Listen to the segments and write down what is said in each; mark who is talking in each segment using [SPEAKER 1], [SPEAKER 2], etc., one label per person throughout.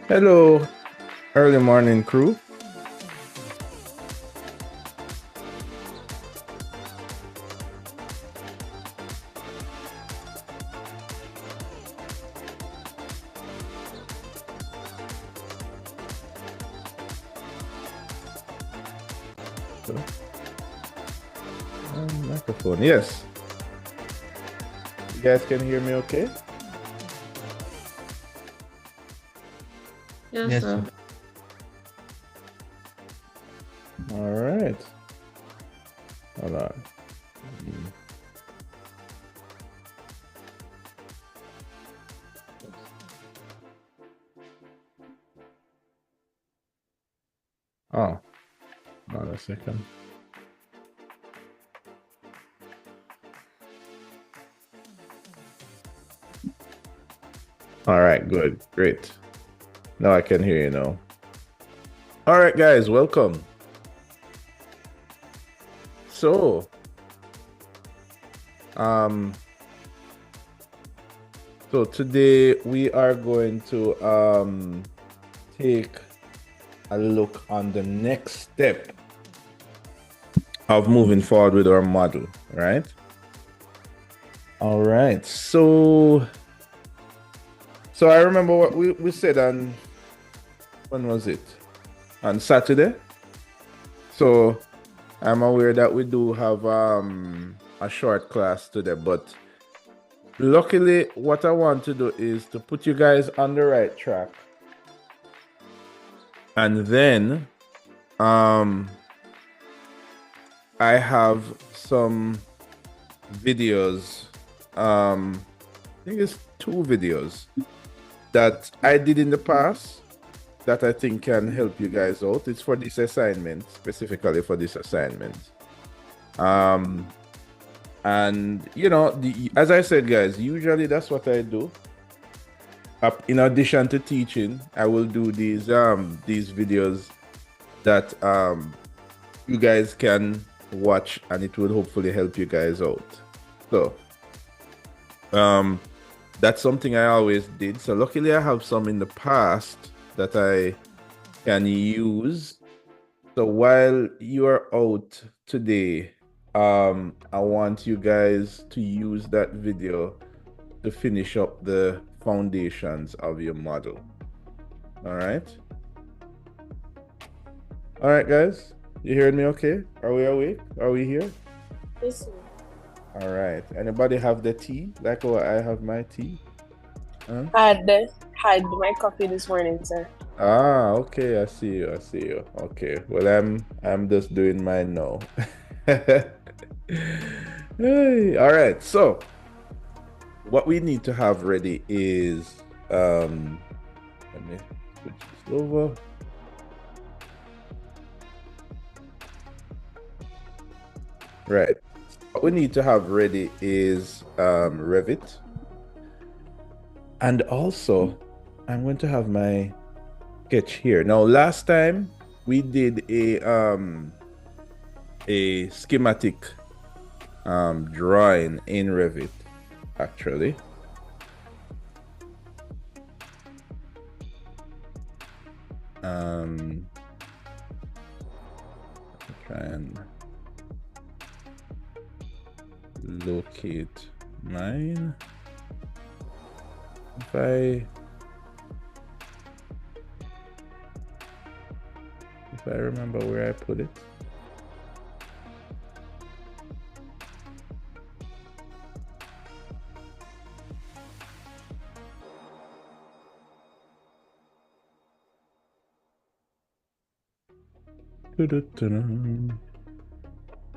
[SPEAKER 1] Hello, early morning crew. Microphone. Yes. You guys can hear me okay?
[SPEAKER 2] Yes,
[SPEAKER 3] Yes,
[SPEAKER 2] sir.
[SPEAKER 3] sir.
[SPEAKER 1] All right. Hold on. Oh, hold on a second. All right, good. Great. Now I can hear you now. All right, guys, welcome. So, um, today we are going to take a look on the next step of moving forward with our model, right? All right. So I remember what we said on, when was it? On Saturday. So I'm aware that we do have a short class today, but luckily what I want to do is to put you guys on the right track. And then I have some videos. I think it's 2 videos that I did in the past that I think can help you guys out. It's for this assignment, specifically for this assignment. And you know, as I said, guys, usually that's what I do. In addition to teaching, I will do these videos that you guys can watch, and it will hopefully help you guys out. So that's something I always did. So luckily I have some in the past that I can use. So while you are out today, I want you guys to use that video to finish up the foundations of your model. All right. All right, guys. You hearing me okay? Are we awake? Are we here?
[SPEAKER 2] Yes, sir.
[SPEAKER 1] All right. Anybody have the tea? Like how I have my tea? Huh?
[SPEAKER 2] Had my coffee this morning, sir.
[SPEAKER 1] Ah, okay. I see you. I see you. Okay. Well, I'm just doing mine now. Hey, all right. So what we need to have ready is let me switch this over. Right. What we need to have ready is Revit. And also, I'm going to have my sketch here. Now, last time we did a schematic drawing in Revit, actually. Try and locate mine. If I remember where I put it.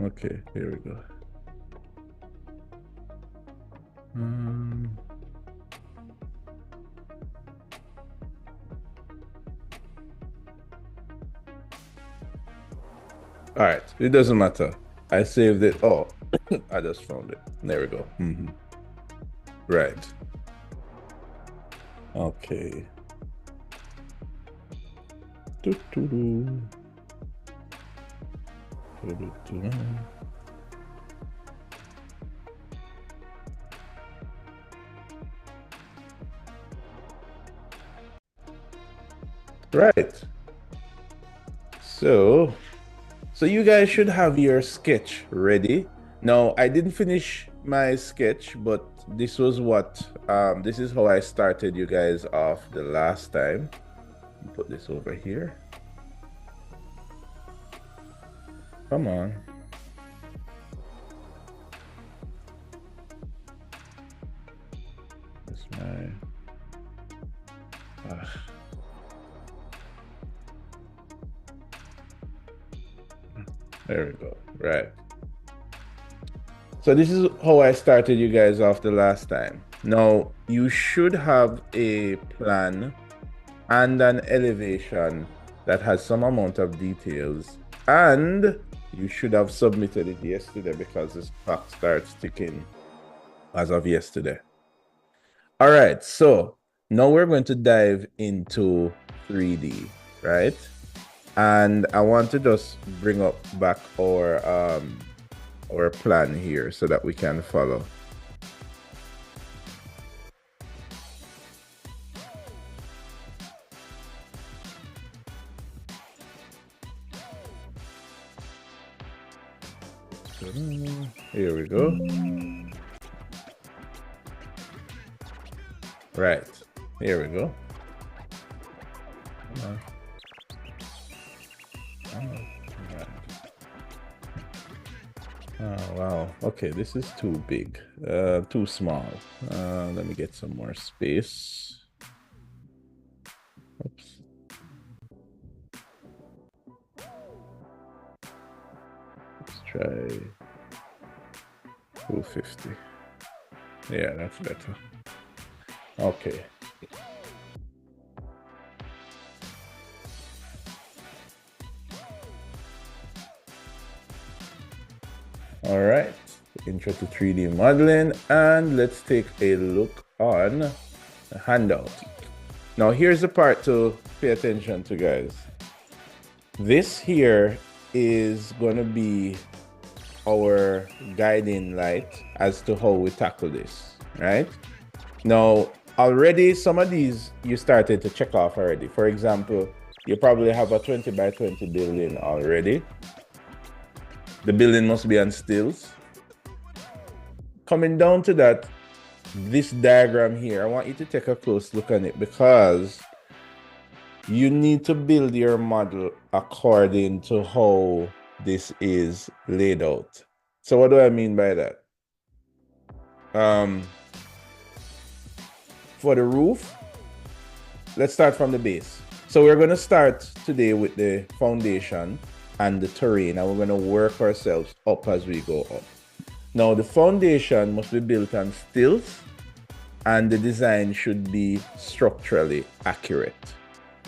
[SPEAKER 1] Okay, here we go. All right, it doesn't matter. I saved it. Oh, I just found it. There we go. Right. Okay. Doo-doo-doo. Doo-doo-doo. Right. So you guys should have your sketch ready. Now, I didn't finish my sketch, but this was what this is how I started you guys off the last time. Put this over here. Come on. That's my there we go. Right. So this is how I started you guys off the last time. Now, you should have a plan and an elevation that has some amount of details, and you should have submitted it yesterday because this clock starts ticking as of yesterday. All right, so now we're going to dive into 3D, right? And I want to just bring up back our plan here so that we can follow. Here we go. Right. Here we go. Oh, wow. Okay, this is too big. Too small. Let me get some more space. Oops. Let's try 250. Yeah, that's better. Okay. All right, intro to 3D modeling, and let's take a look on the handout. Now, here's the part to pay attention to, guys. This here is going to be our guiding light as to how we tackle this, right? Now, already some of these you started to check off already. For example, you probably have a 20 by 20 building already. The building must be on stilts. Coming down to that, this diagram here, I want you to take a close look on it because you need to build your model according to how this is laid out. So what do I mean by that? For the roof, let's start from the base. So we're going to start today with the foundation and the terrain, and we're going to work ourselves up as we go up. Now, the foundation must be built on stilts, and the design should be structurally accurate,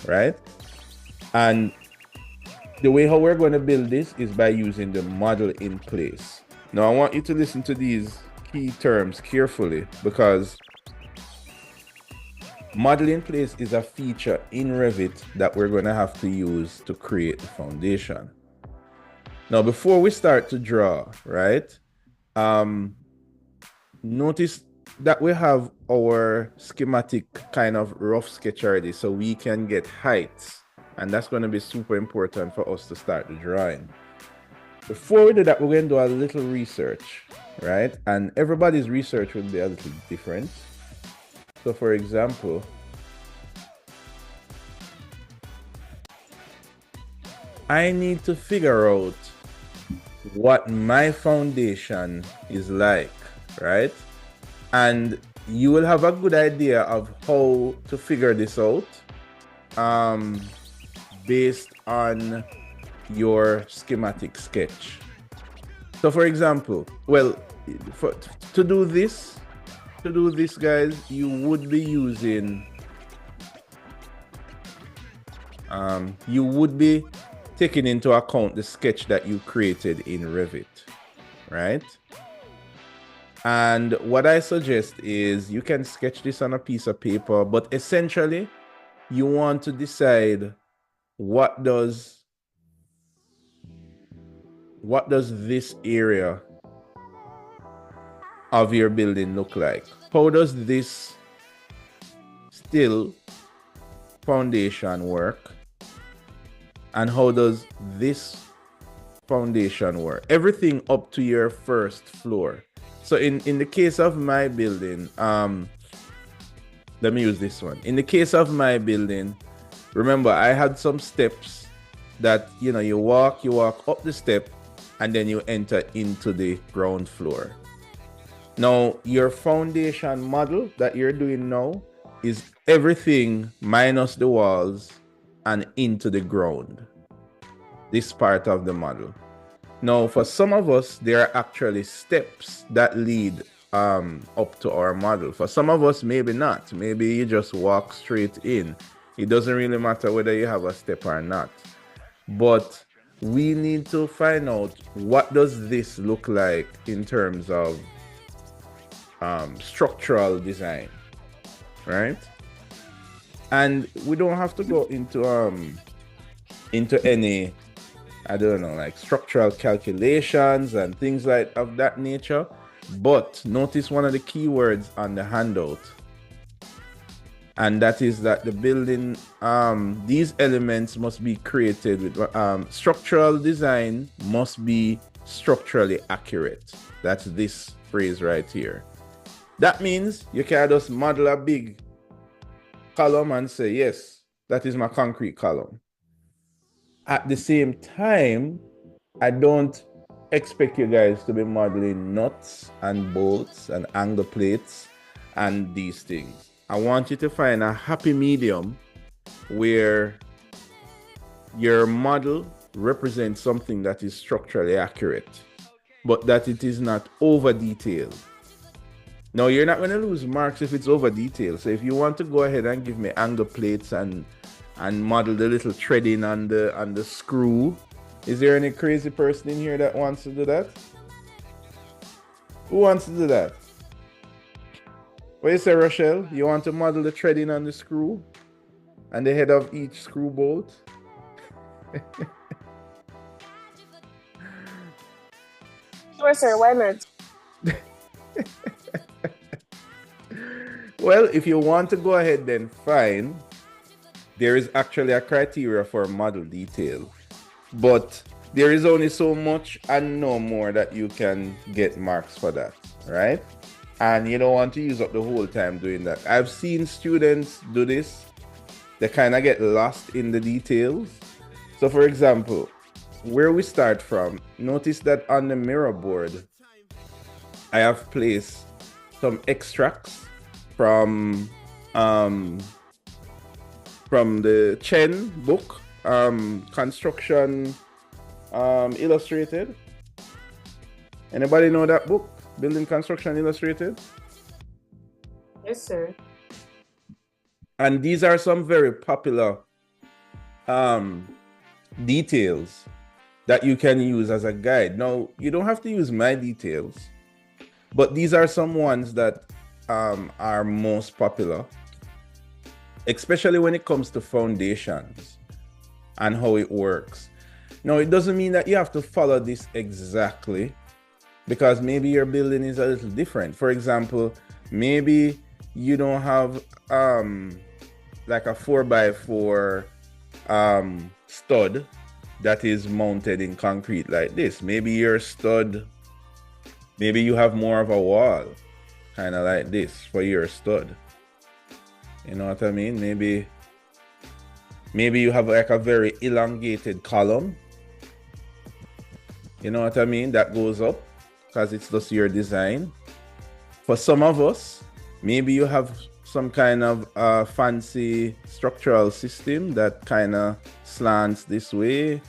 [SPEAKER 1] right? And the way how we're going to build this is by using the model in place. Now, I want you to listen to these key terms carefully because model in place is a feature in Revit that we're going to have to use to create the foundation. Now, before we start to draw, right, notice that we have our schematic kind of rough sketch already, so we can get heights, and that's going to be super important for us to start the drawing. Before we do that, we're going to do a little research, right? And everybody's research will be a little different. So for example, I need to figure out what my foundation is like, right? And you will have a good idea of how to figure this out based on your schematic sketch. So for example, well, to do this, guys, you would be using you would be taking into account the sketch that you created in Revit, right? And what I suggest is you can sketch this on a piece of paper, but essentially you want to decide what does this area of your building look like? How does this still foundation work? And how does this foundation work? Everything up to your first floor. So in the case of my building, let me use this one. In the case of my building, remember I had some steps that you walk up the step and then you enter into the ground floor. Now your foundation model that you're doing now is everything minus the walls and into the ground. This part of the model. Now for some of us, there are actually steps that lead up to our model. For some of us, maybe not. Maybe you just walk straight in. It doesn't really matter whether you have a step or not. But we need to find out, what does this look like in terms of structural design, right? And we don't have to go into any, I don't know, like structural calculations and things like of that nature. But notice one of the keywords on the handout, and that is that the building, these elements must be created with structural design must be structurally accurate. That's this phrase right here. That means you can't just model a big column and say, yes, that is my concrete column. At the same time, I don't expect you guys to be modeling nuts and bolts and angle plates and these things. I want you to find a happy medium where your model represents something that is structurally accurate, but that it is not over detailed. Now, you're not going to lose marks if it's over detailed. So if you want to go ahead and give me angle plates and model the little threading on the screw, is there any crazy person in here that wants to do that? Who wants to do that? What you say, Rochelle? You want to model the threading on the screw and the head of each screw bolt?
[SPEAKER 2] Sure, sir. Why not?
[SPEAKER 1] Well, if you want to go ahead, then fine. There is actually a criteria for model detail, but there is only so much and no more that you can get marks for that, right? And you don't want to use up the whole time doing that. I've seen students do this. They kind of get lost in the details. So for example, where we start from, notice that on the mirror board, I have placed some extracts from the Chen book, Construction Illustrated. Anybody know that book, Building Construction Illustrated?
[SPEAKER 2] Yes, sir.
[SPEAKER 1] And these are some very popular details that you can use as a guide. Now, you don't have to use my details, but these are some ones that are most popular, especially when it comes to foundations and how it works. Now, it doesn't mean that you have to follow this exactly, because maybe your building is a little different. For example, maybe you don't have like a 4x4 stud that is mounted in concrete like this. Maybe your stud, maybe you have more of a wall, kind of like this for your stud. You know what I mean? Maybe you have like a very elongated column. You know what I mean? That goes up because it's just your design. For some of us, maybe you have some kind of fancy structural system that kind of slants this way,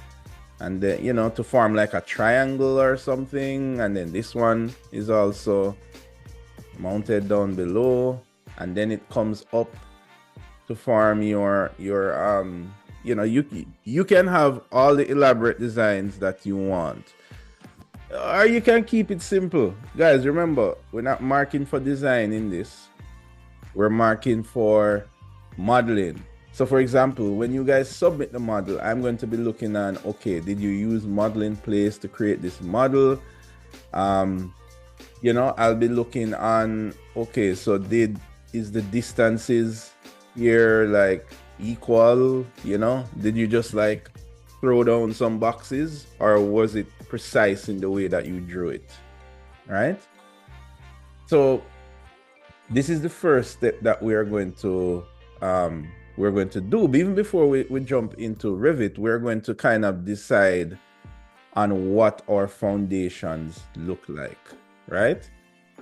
[SPEAKER 1] and then, you know, to form like a triangle or something. And then this one is also mounted down below, and then it comes up to form your you know, you can have all the elaborate designs that you want, or you can keep it simple. Guys, remember, we're not marking for design in this. We're marking for modeling. So for example, when you guys submit the model, I'm going to be looking at, okay, did you use model in place to create this model? You know, I'll be looking on, okay, so is the distances here like equal, you know? Did you just like throw down some boxes, or was it precise in the way that you drew it? Right? So this is the first step that we're going to do. But even before we jump into Revit, we're going to kind of decide on what our foundations look like, right?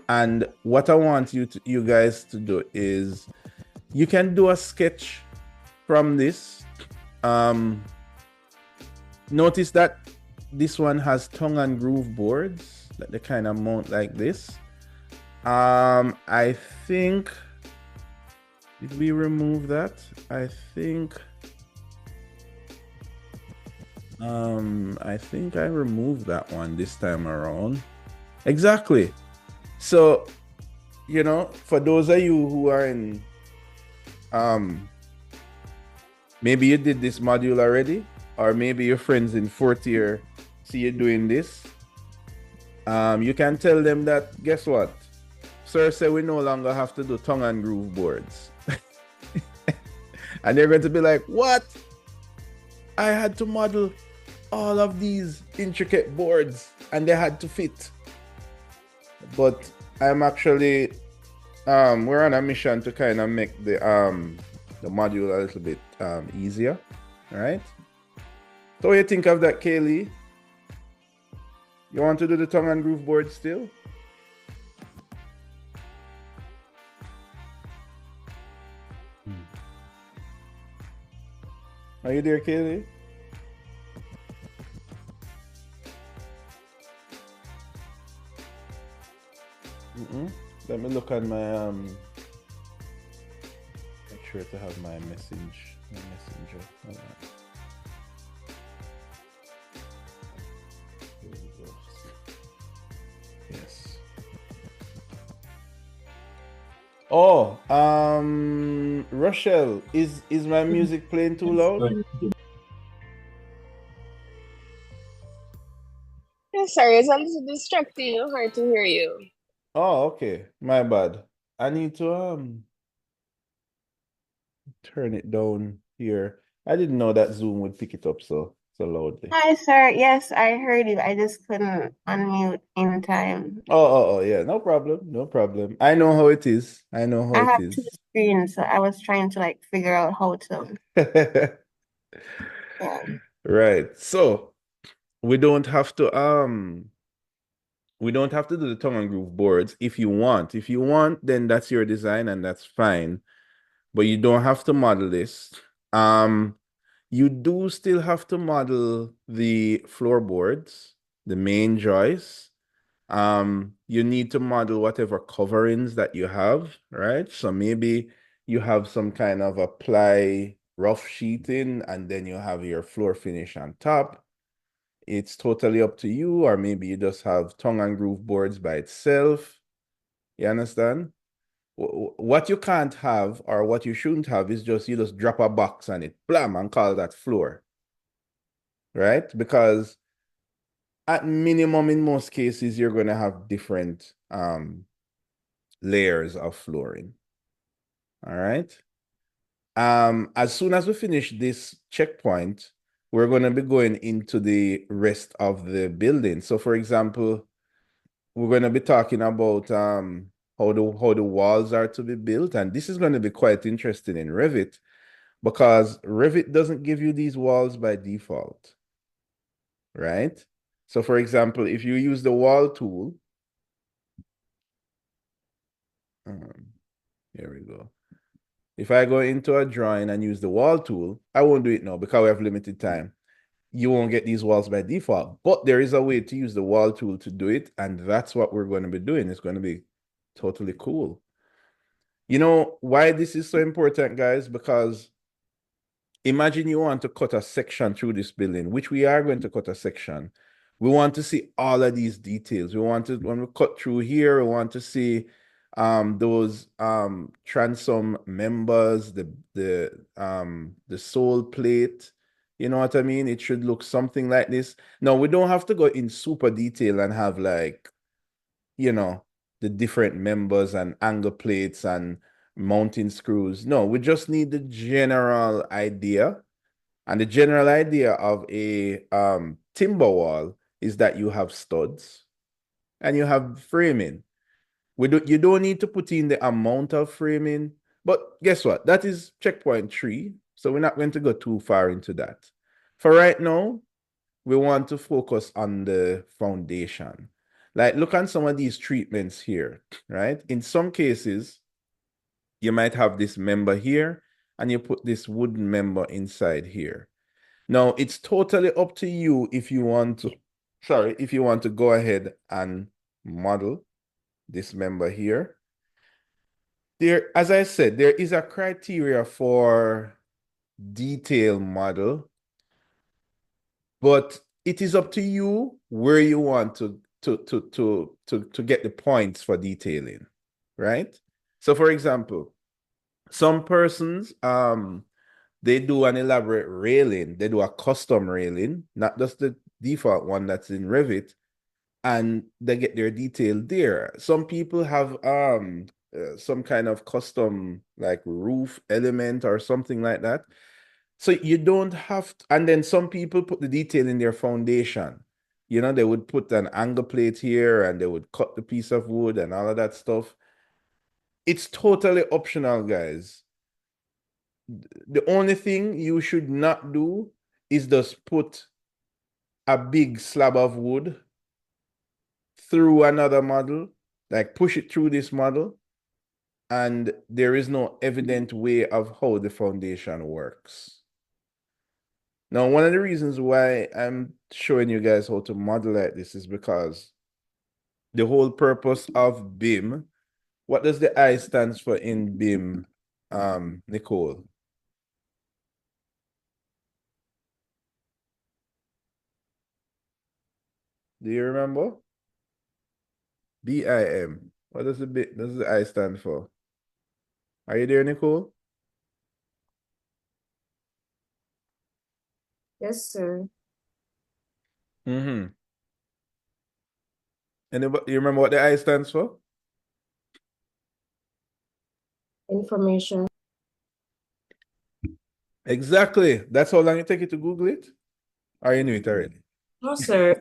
[SPEAKER 1] And what I want you guys to do is you can do a sketch from this. Notice that this one has tongue and groove boards that they kind of mount like this. I think, did we remove that? I think I removed that one this time around. Exactly. So, you know, for those of you who are in maybe you did this module already, or maybe your friends in fourth year see you doing this. You can tell them that, guess what? Sir said we no longer have to do tongue and groove boards. And they're going to be like, what? I had to model all of these intricate boards and they had to fit. But I'm actually, we're on a mission to kind of make the module a little bit easier, all right? So what do you think of that, Kaylee? You want to do the tongue and groove board still? Are you there, Kaylee? Let me look at my make sure to have my messenger. Hold on. Here we go. Yes. Oh, Rochelle, is my music playing too loud?
[SPEAKER 2] Yes, sir. It's a little distracting. Hard to hear you.
[SPEAKER 1] Oh, okay. My bad. I need to turn it down here. I didn't know that Zoom would pick it up so loudly.
[SPEAKER 3] Hi, sir. Yes, I heard you. I just couldn't unmute in time.
[SPEAKER 1] Oh, yeah. No problem. No problem. I know how it is. I know how
[SPEAKER 3] I
[SPEAKER 1] it
[SPEAKER 3] have two
[SPEAKER 1] is.
[SPEAKER 3] screens, so I was trying to like figure out how to. Yeah.
[SPEAKER 1] Right. So we don't have to do the tongue and groove boards if you want. If you want, then that's your design and that's fine. But you don't have to model this. You do still have to model the floorboards, the main joists. You need to model whatever coverings that you have, right? So maybe you have some kind of a ply rough sheeting and then you have your floor finish on top. It's totally up to you, or maybe you just have tongue and groove boards by itself. You understand? What you can't have, or what you shouldn't have, is just you just drop a box on it, blam, and call that floor. Right? Because at minimum, in most cases, you're going to have different layers of flooring. All right. As soon as we finish this checkpoint, we're going to be going into the rest of the building. So for example, we're going to be talking about how the walls are to be built. And this is going to be quite interesting in Revit, because Revit doesn't give you these walls by default, right? So for example, if you use the wall tool, here we go. If I go into a drawing and use the wall tool, I won't do it now because we have limited time. You won't get these walls by default, but there is a way to use the wall tool to do it. And that's what we're going to be doing. It's going to be totally cool. You know why this is so important, guys? Because imagine you want to cut a section through this building, which we are going to cut a section. We want to see all of these details. We want to, when we cut through here, we want to see those transom members, the sole plate. You know what I mean? It should look something like this. Now, we don't have to go in super detail and have like, you know, the different members and angle plates and mounting screws. No, we just need the general idea. And the general idea of a timber wall is that you have studs and you have framing. You don't need to put in the amount of framing, but guess what? That is checkpoint 3. So we're not going to go too far into that. For right now, we want to focus on the foundation. Like, look at some of these treatments here, right? In some cases, you might have this member here and you put this wooden member inside here. Now, it's totally up to you if you want to go ahead and model this member here. There, as I said, there is a criteria for detail model, but it is up to you where you want to get the points for detailing, right? So for example, some persons they do an elaborate railing, they do a custom railing, not just the default one that's in Revit, and they get their detail there. Some people have some kind of custom like roof element or something like that. So you don't have to, and then some people put the detail in their foundation. You know, they would put an angle plate here and they would cut the piece of wood and all of that stuff. It's totally optional, guys. The only thing you should not do is just put a big slab of wood through another model, like push it through this model, and there is no evident way of how the foundation works. Now, one of the reasons why I'm showing you guys how to model like this is because the whole purpose of BIM, what does the I stands for in BIM, Nicole? Do you remember? BIM. What does the I stand for? Are you there, Nicole?
[SPEAKER 4] Yes, sir.
[SPEAKER 1] Mm-hmm. Anybody, you remember what the I stands for?
[SPEAKER 4] Information.
[SPEAKER 1] Exactly. That's how long it take you to Google it? Or you knew it already?
[SPEAKER 4] No, sir.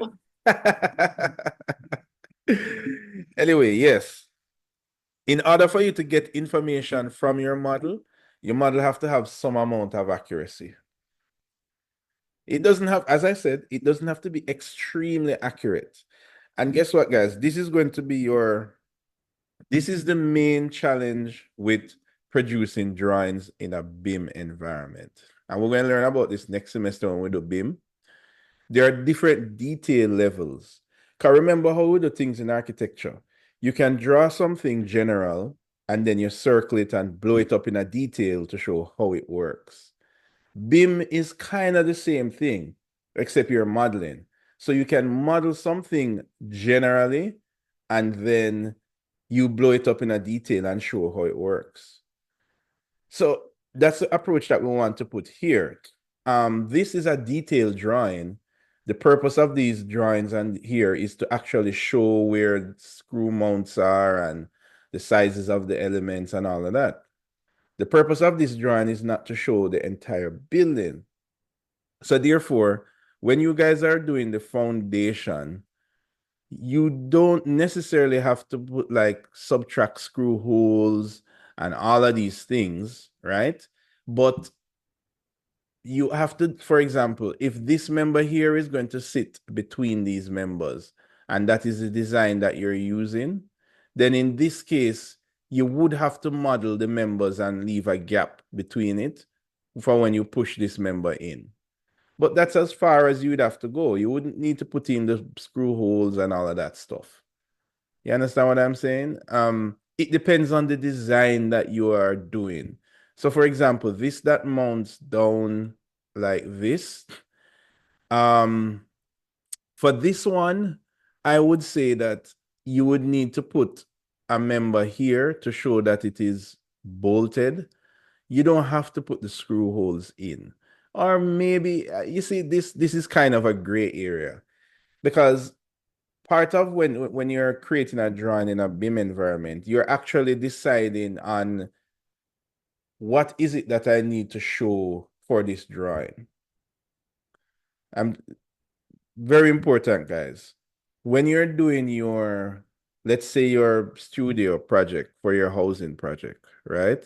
[SPEAKER 1] Anyway, yes. In order for you to get information from your model have to have some amount of accuracy. It doesn't have, as I said, it doesn't have to be extremely accurate. And guess what, guys? This is the main challenge with producing drawings in a BIM environment. And we're going to learn about this next semester when we do BIM. There are different detail levels. Because remember how we do things in architecture. You can draw something general and then you circle it and blow it up in a detail to show how it works. BIM is kind of the same thing, except you're modeling. So you can model something generally and then you blow it up in a detail and show how it works. So that's the approach that we want to put here. This is a detailed drawing. The purpose of these drawings and here is to actually show where screw mounts are and the sizes of the elements and all of that. The purpose of this drawing is not to show the entire building. So therefore, when you guys are doing the foundation, you don't necessarily have to put like subtract screw holes and all of these things, right? But you have to, for example, if this member here is going to sit between these members, and that is the design that you're using, then in this case, you would have to model the members and leave a gap between it for when you push this member in. But that's as far as you'd have to go. You wouldn't need to put in the screw holes and all of that stuff. You understand what I'm saying? It depends on the design that you are doing. So for example, this that mounts down like this. For this one, I would say that you would need to put a member here to show that it is bolted. You don't have to put the screw holes in. Or maybe you see this is kind of a gray area because part of when you're creating a drawing in a BIM environment, you're actually deciding on what is it that I need to show for this drawing? Very important, guys. When you're doing your, let's say your studio project for your housing project, right?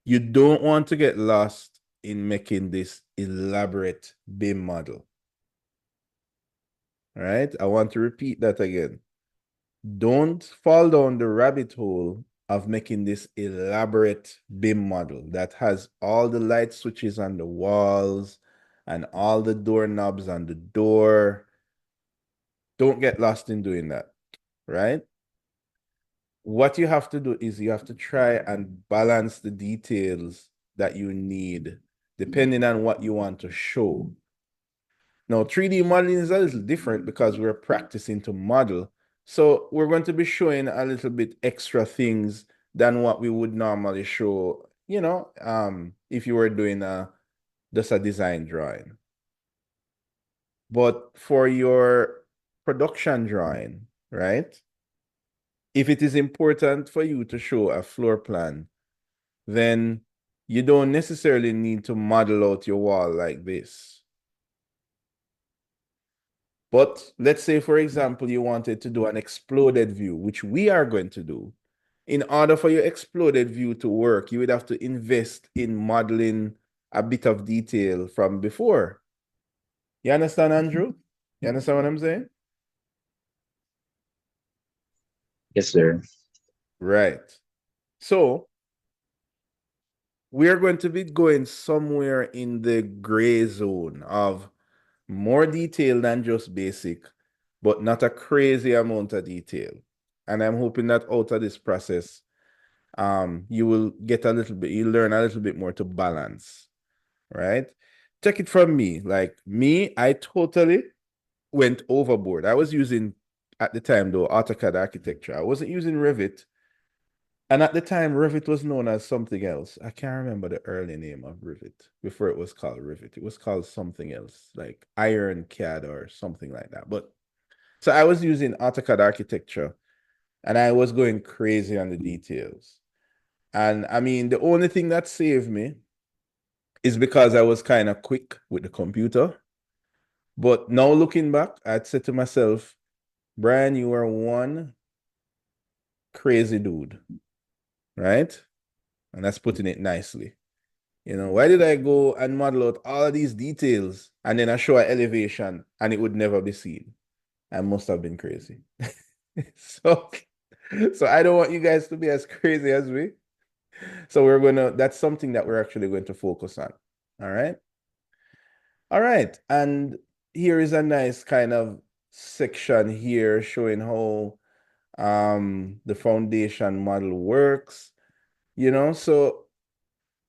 [SPEAKER 1] You don't want to get lost in making this elaborate BIM model. Right? I want to repeat that again. Don't fall down the rabbit hole of making this elaborate BIM model that has all the light switches on the walls and all the doorknobs on the door. Don't get lost in doing that, right? What you have to do is you have to try and balance the details that you need depending on what you want to show. Now, 3D modeling is a little different because we're practicing to model. So we're going to be showing a little bit extra things than what we would normally show, if you were doing just a design drawing. But for your production drawing, right? If it is important for you to show a floor plan, then you don't necessarily need to model out your wall like this. But let's say, for example, you wanted to do an exploded view, which we are going to do. In order for your exploded view to work, you would have to invest in modeling a bit of detail from before. You understand, Andrew? You understand what I'm saying?
[SPEAKER 5] Yes, sir.
[SPEAKER 1] Right. So we are going to be going somewhere in the gray zone of more detail than just basic, but not a crazy amount of detail. And I'm hoping that out of this process, you will get a little bit, you learn a little bit more to balance, right? Take it from me. Like me, I totally went overboard. I was using, at the time though, AutoCAD architecture. I wasn't using Revit. And at the time, Revit was known as something else. I can't remember the early name of Revit before it was called Revit. It was called something else, like IronCAD or something like that. But so I was using AutoCAD architecture and I was going crazy on the details. And I mean, the only thing that saved me is because I was kind of quick with the computer. But now looking back, I'd say to myself, Brian, you are one crazy dude, right? And that's putting it nicely. Why did I go and model out all of these details and then I show an elevation and it would never be seen? I must have been crazy. So I don't want you guys to be as crazy as me. So that's something that we're actually going to focus on. All right. All right. And here is a nice kind of section here showing how the foundation model works, so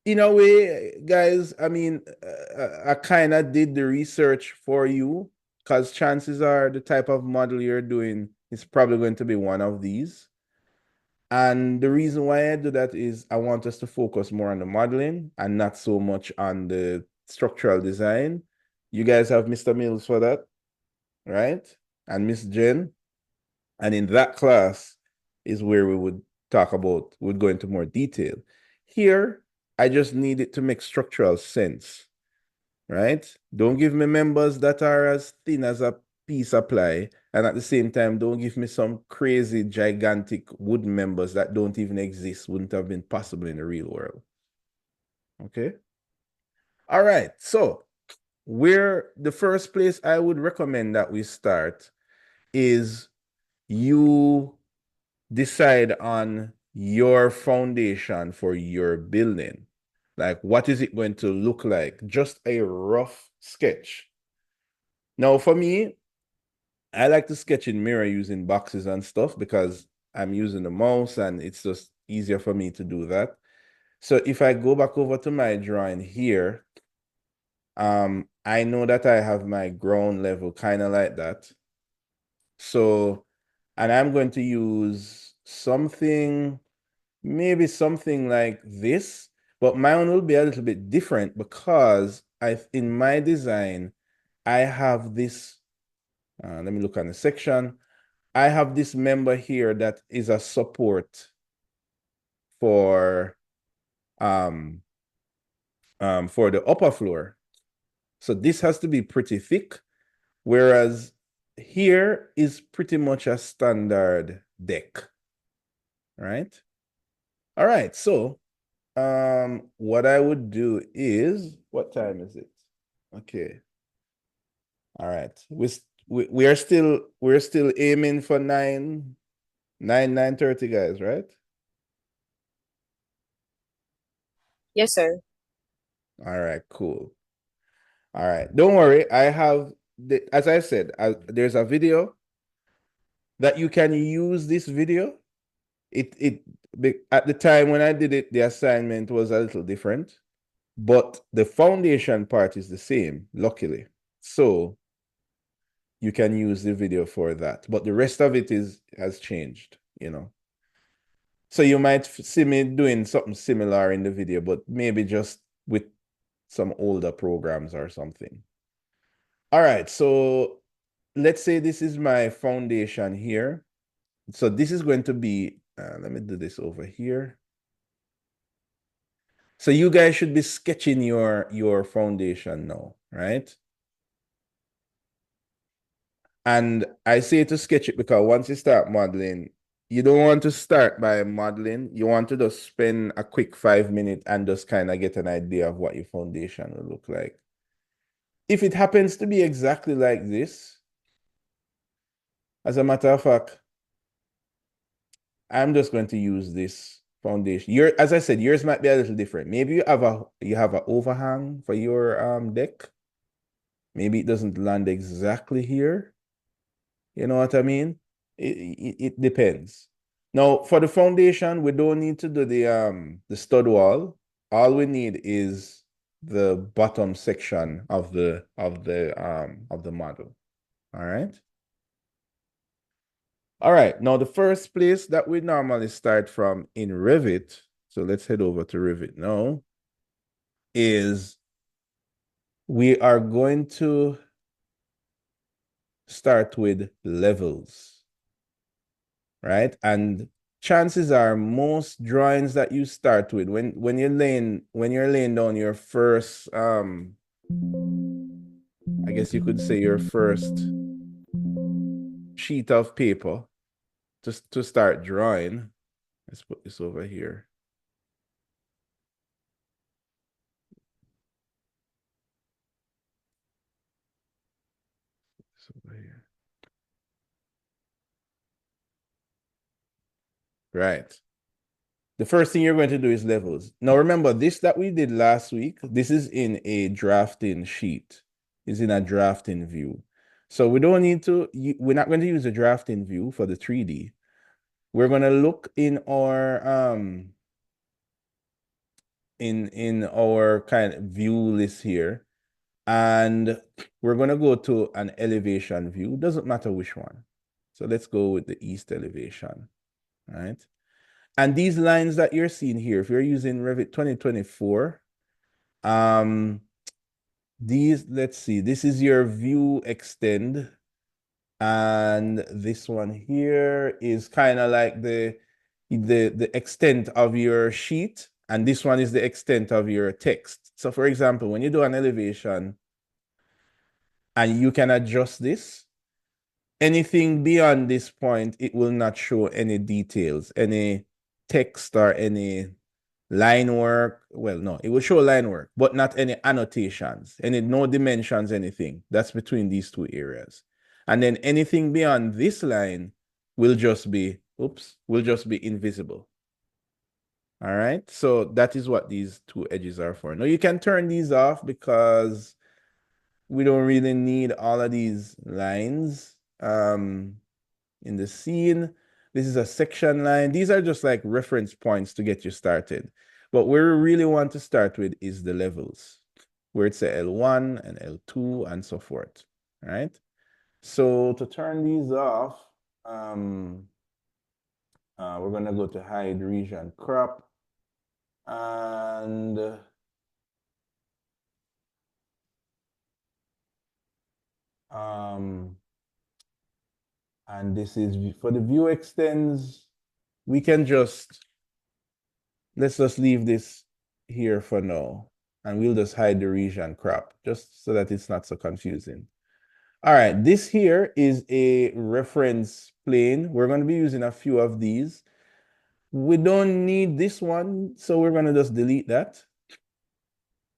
[SPEAKER 1] in a way, guys, I mean, I kind of did the research for you because chances are the type of model you're doing is probably going to be one of these. And the reason why I do that is I want us to focus more on the modeling and not so much on the structural design. You guys have Mr. Mills for that, right? And Miss Jen. And in that class is where we would go into more detail. Here, I just need it to make structural sense, right? Don't give me members that are as thin as a piece of ply. And at the same time, don't give me some crazy, gigantic wood members that don't even exist, wouldn't have been possible in the real world. Okay? All right. So, the first place I would recommend that we start is you decide on your foundation for your building. Like, what is it going to look like? Just a rough sketch. Now, for me, I like to sketch in Miro using boxes and stuff because I'm using the mouse and it's just easier for me to do that. So if I go back over to my drawing here, I know that I have my ground level kind of like that. So, and I'm going to use maybe something like this, but mine will be a little bit different because in my design, I have this, let me look on the section. I have this member here that is a support for the upper floor. So this has to be pretty thick, whereas here is pretty much a standard deck, right? All right, so what I would do is, what time is it? Okay. All right. We're still aiming for 9:30, guys, right?
[SPEAKER 2] Yes, sir.
[SPEAKER 1] All right, cool. All right. Don't worry. I have as I said, there's a video that you can use this video. At the time when I did it, the assignment was a little different, but the foundation part is the same, luckily. So you can use the video for that. But the rest of it has changed, you know. So you might see me doing something similar in the video, but maybe just with some older programs or something. All right, so let's say this is my foundation here. So this is going to be, let me do this over here. So you guys should be sketching your foundation now, right? And I say to sketch it because once you start modeling, you don't want to start by modeling. You want to just spend a quick 5 minutes and just kind of get an idea of what your foundation will look like. If it happens to be exactly like this, as a matter of fact, I'm just going to use this foundation. As I said, yours might be a little different. Maybe you have an overhang for your deck. Maybe it doesn't land exactly here. You know what I mean? It depends. Now, for the foundation, we don't need to do the stud wall. All we need is the bottom section of the model. All right. All right. Now, the first place that we normally start from in Revit, so let's head over to Revit now, is we are going to start with levels, right? And chances are most drawings that you start with when you're laying down your first I guess you could say your first sheet of paper just to start drawing. Let's put this over here. This over here. Right. The first thing you're going to do is levels. Now remember, this that we did last week, this is in a drafting sheet. It's in a drafting view. So we don't need to, we're not going to use a drafting view for the 3D. We're going to look in our in our kind of view list here, and we're going to go to an elevation view. Doesn't matter which one. So let's go with the east elevation, right? And these lines that you're seeing here, if you're using Revit 2024, let's see, this is your view extend. And this one here is kind of like the extent of your sheet. And this one is the extent of your text. So for example, when you do an elevation and you can adjust this, anything beyond this point, it will not show any details, any text or any line work. Well, no, it will show line work, but not any annotations, no dimensions, anything. That's between these two areas. And then anything beyond this line will just be, invisible. All right, so that is what these two edges are for. Now you can turn these off because we don't really need all of these lines in the scene. This is a section line. These are just like reference points to get you started. But where we really want to start with is the levels, where it's a L1 and L2 and so forth, right? So to turn these off, we're gonna go to hide region crop, and this is for the view extends. We can just let's just leave this here for now. And we'll just hide the region crop just so that it's not so confusing. All right, this here is a reference plane. We're going to be using a few of these. We don't need this one, so we're going to just delete that.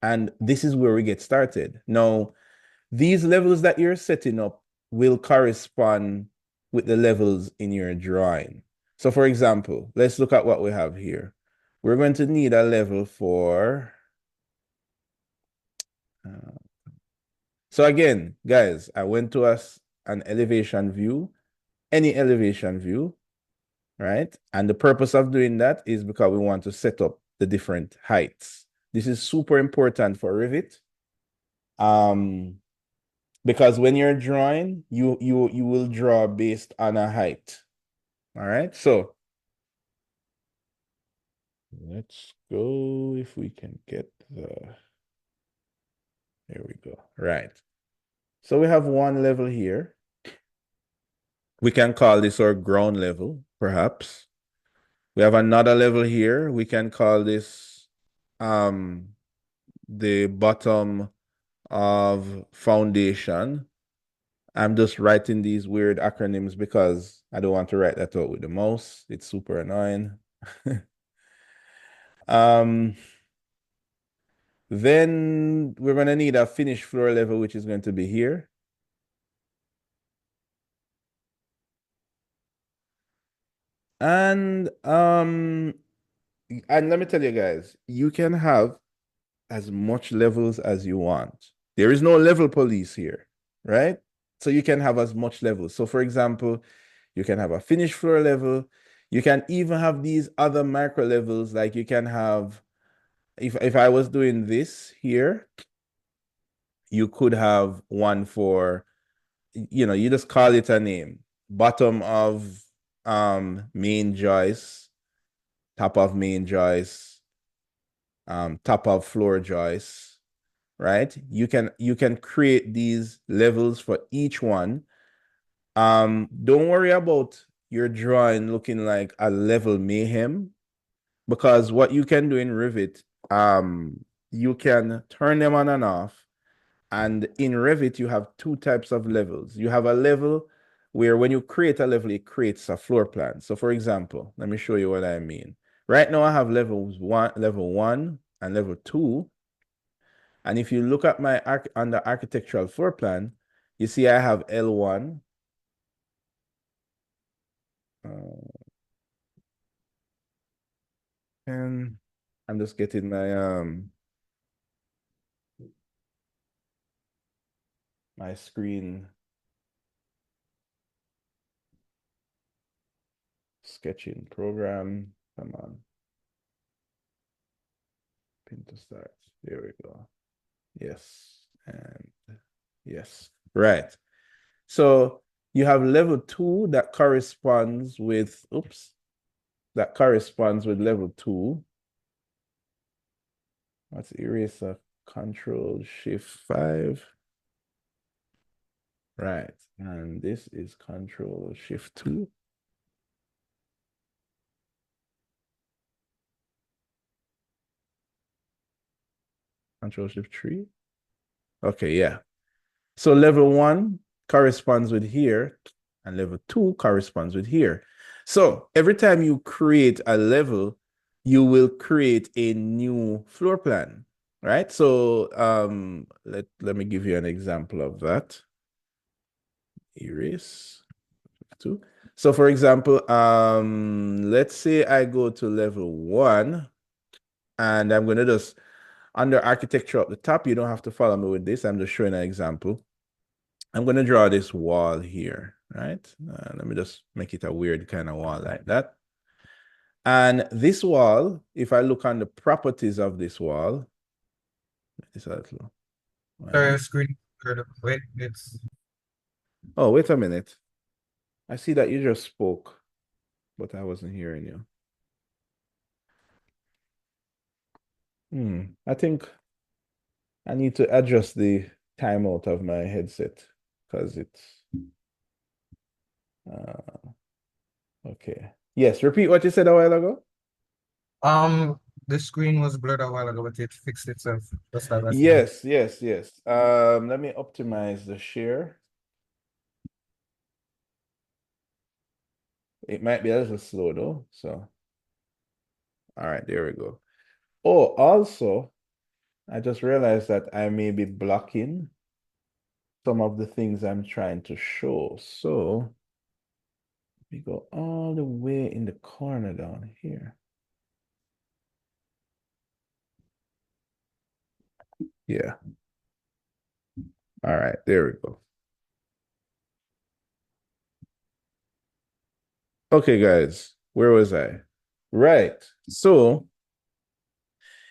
[SPEAKER 1] And this is where we get started. Now, these levels that you're setting up will correspond with the levels in your drawing. So for example, let's look at what we have here. We're going to need a level for... so again, guys, I went to an elevation view, any elevation view, right? And the purpose of doing that is because we want to set up the different heights. This is super important for Revit. Because when you're drawing, you will draw based on a height. All right, so let's go if we can get there we go. Right. So we have one level here. We can call this our ground level, perhaps. We have another level here. We can call this the bottom of foundation. I'm just writing these weird acronyms because I don't want to write that out with the mouse. It's super annoying. Then we're going to need a finished floor level, which is going to be here. And let me tell you guys, you can have as much levels as you want. There is no level police here, right? So you can have as much levels. So for example, you can have a finished floor level. You can even have these other micro levels, like you can have, if I was doing this here, you could have one for, you just call it a name. Bottom of main joist, top of main joist, top of floor joist, right? You can create these levels for each one. Don't worry about your drawing looking like a level mayhem, because what you can do in Revit, you can turn them on and off. And in Revit, you have two types of levels. You have a level where when you create a level, it creates a floor plan. So for example, let me show you what I mean. Right now I have level one and level 2. And if you look at my under architectural floor plan, you see I have L1. And I'm just getting my screen sketching program. Come on. Pin to start. There we go. Yes. And yes. Right. So you have level 2 that corresponds with, that corresponds with level 2. Let's erase a Control Shift 5. Right. And this is Control Shift 2. Control Shift 3. Okay, yeah. So level 1 corresponds with here, and level 2 corresponds with here. So every time you create a level, you will create a new floor plan, right? So let me give you an example of that. Erase 2. So for example, let's say I go to level 1, and I'm going to just, under architecture up the top, you don't have to follow me with this. I'm just showing an example. I'm going to draw this wall here, right? Let me just make it a weird kind of wall like that. And this wall, if I look on the properties of this wall, it's a little.
[SPEAKER 6] Sorry, screen. Wait, it's.
[SPEAKER 1] Oh, wait a minute. I see that you just spoke, but I wasn't hearing you. I think I need to adjust the timeout of my headset because it's okay. Yes, repeat what you said a while ago.
[SPEAKER 6] the screen was blurred a while ago, but it fixed itself. Just like that.
[SPEAKER 1] Yes, yes, yes. Let me optimize the share. It might be a little slow though, so. All right, there we go. Oh, also, I just realized that I may be blocking some of the things I'm trying to show. So we go all the way in the corner down here. Yeah. All right, there we go. Okay, guys, where was I? Right. So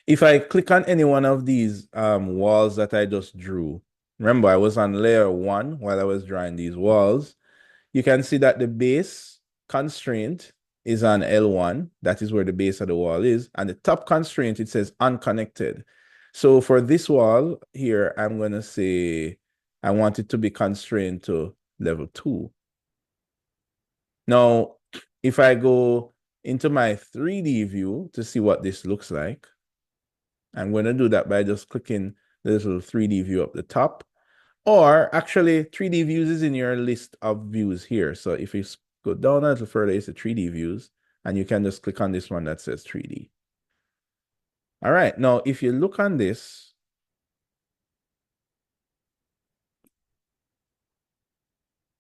[SPEAKER 1] if I click on any one of these walls that I just drew, remember I was on layer 1 while I was drawing these walls. You can see that the base constraint is on L1. That is where the base of the wall is. And the top constraint, it says unconnected. So for this wall here, I'm going to say I want it to be constrained to level 2. Now, if I go into my 3D view to see what this looks like, I'm going to do that by just clicking the little 3D view up the top. Or actually, 3D views is in your list of views here. So if you go down a little further, it's the 3D views, and you can just click on this one that says 3D. All right, now if you look on this,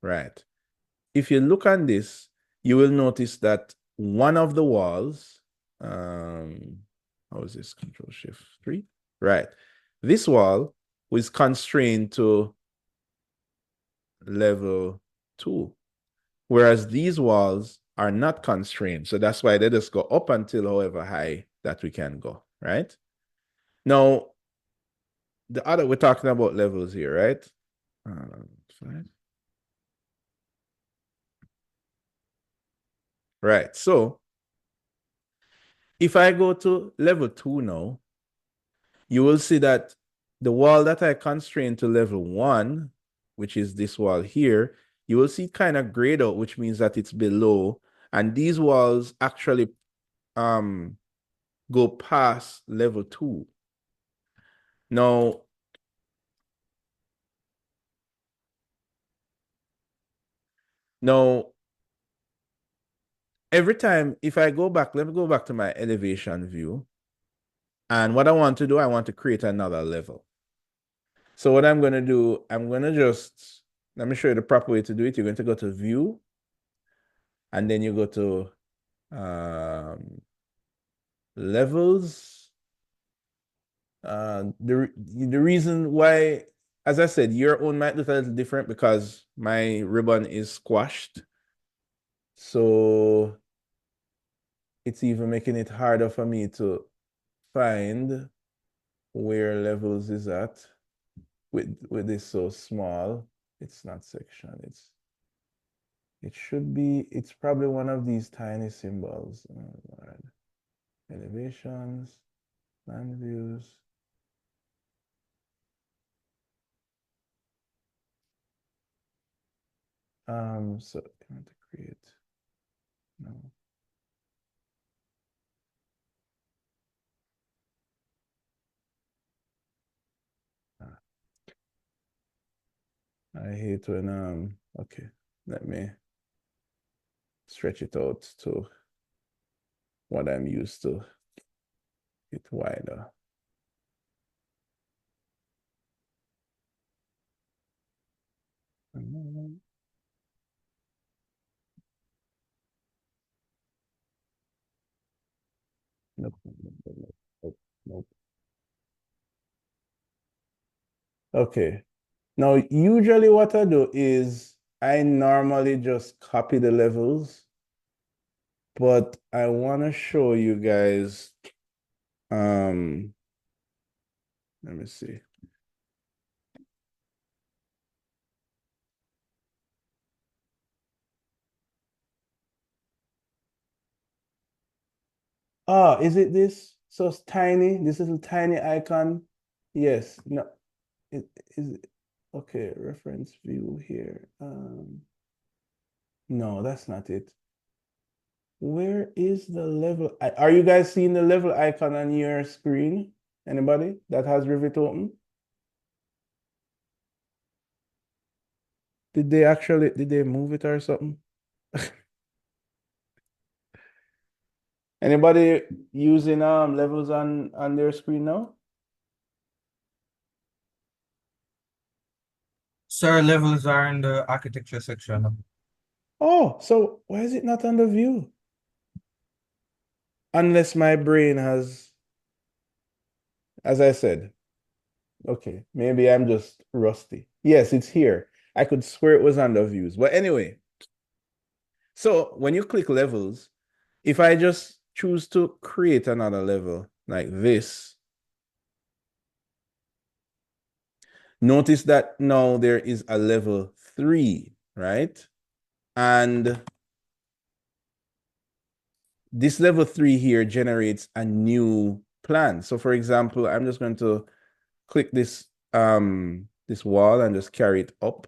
[SPEAKER 1] right, if you look on this, you will notice that one of the walls, how is this? Control-Shift-3? Right, this wall was constrained to level 2. Whereas these walls are not constrained. So that's why they just go up until however high that we can go, right? Now, we're talking about levels here, right? Right, so if I go to level 2 now, you will see that the wall that I constrained to level 1, which is this wall here, you will see kind of grayed out, which means that it's below. And these walls actually go past level 2. Now, every time, if I go back, let me go back to my elevation view. And what I want to do, I want to create another level. So what I'm going to do, I'm going to just, let me show you the proper way to do it. You're going to go to view, and then you go to levels. The reason why, as I said, your own might look a little different because my ribbon is squashed. So it's even making it harder for me to find where levels is at with this so small. It's not section, it should be, it's probably one of these tiny symbols. Elevations, plan views. So I want to create, no. I hate when, okay, let me stretch it out to what I'm used to. Get wider. Nope, nope. Okay. Now, usually what I do is I normally just copy the levels, but I want to show you guys, let me see. Ah, is it this? So it's tiny, this little tiny icon? Yes, no, is it, okay, reference view here. No, that's not it. Where is the level? Are you guys seeing the level icon on your screen? Anybody that has Revit open? Did they move it or something? Anybody using levels on their screen now?
[SPEAKER 6] Sir, levels are in the architecture section.
[SPEAKER 1] Oh, so why is it not on the view? Unless my brain has, as I said, okay, maybe I'm just rusty. Yes, it's here. I could swear it was under views. But anyway, so when you click levels, if I just choose to create another level like this, notice that now there is a level 3, right? And this level 3 here generates a new plan. So for example, I'm just going to click this this wall and just carry it up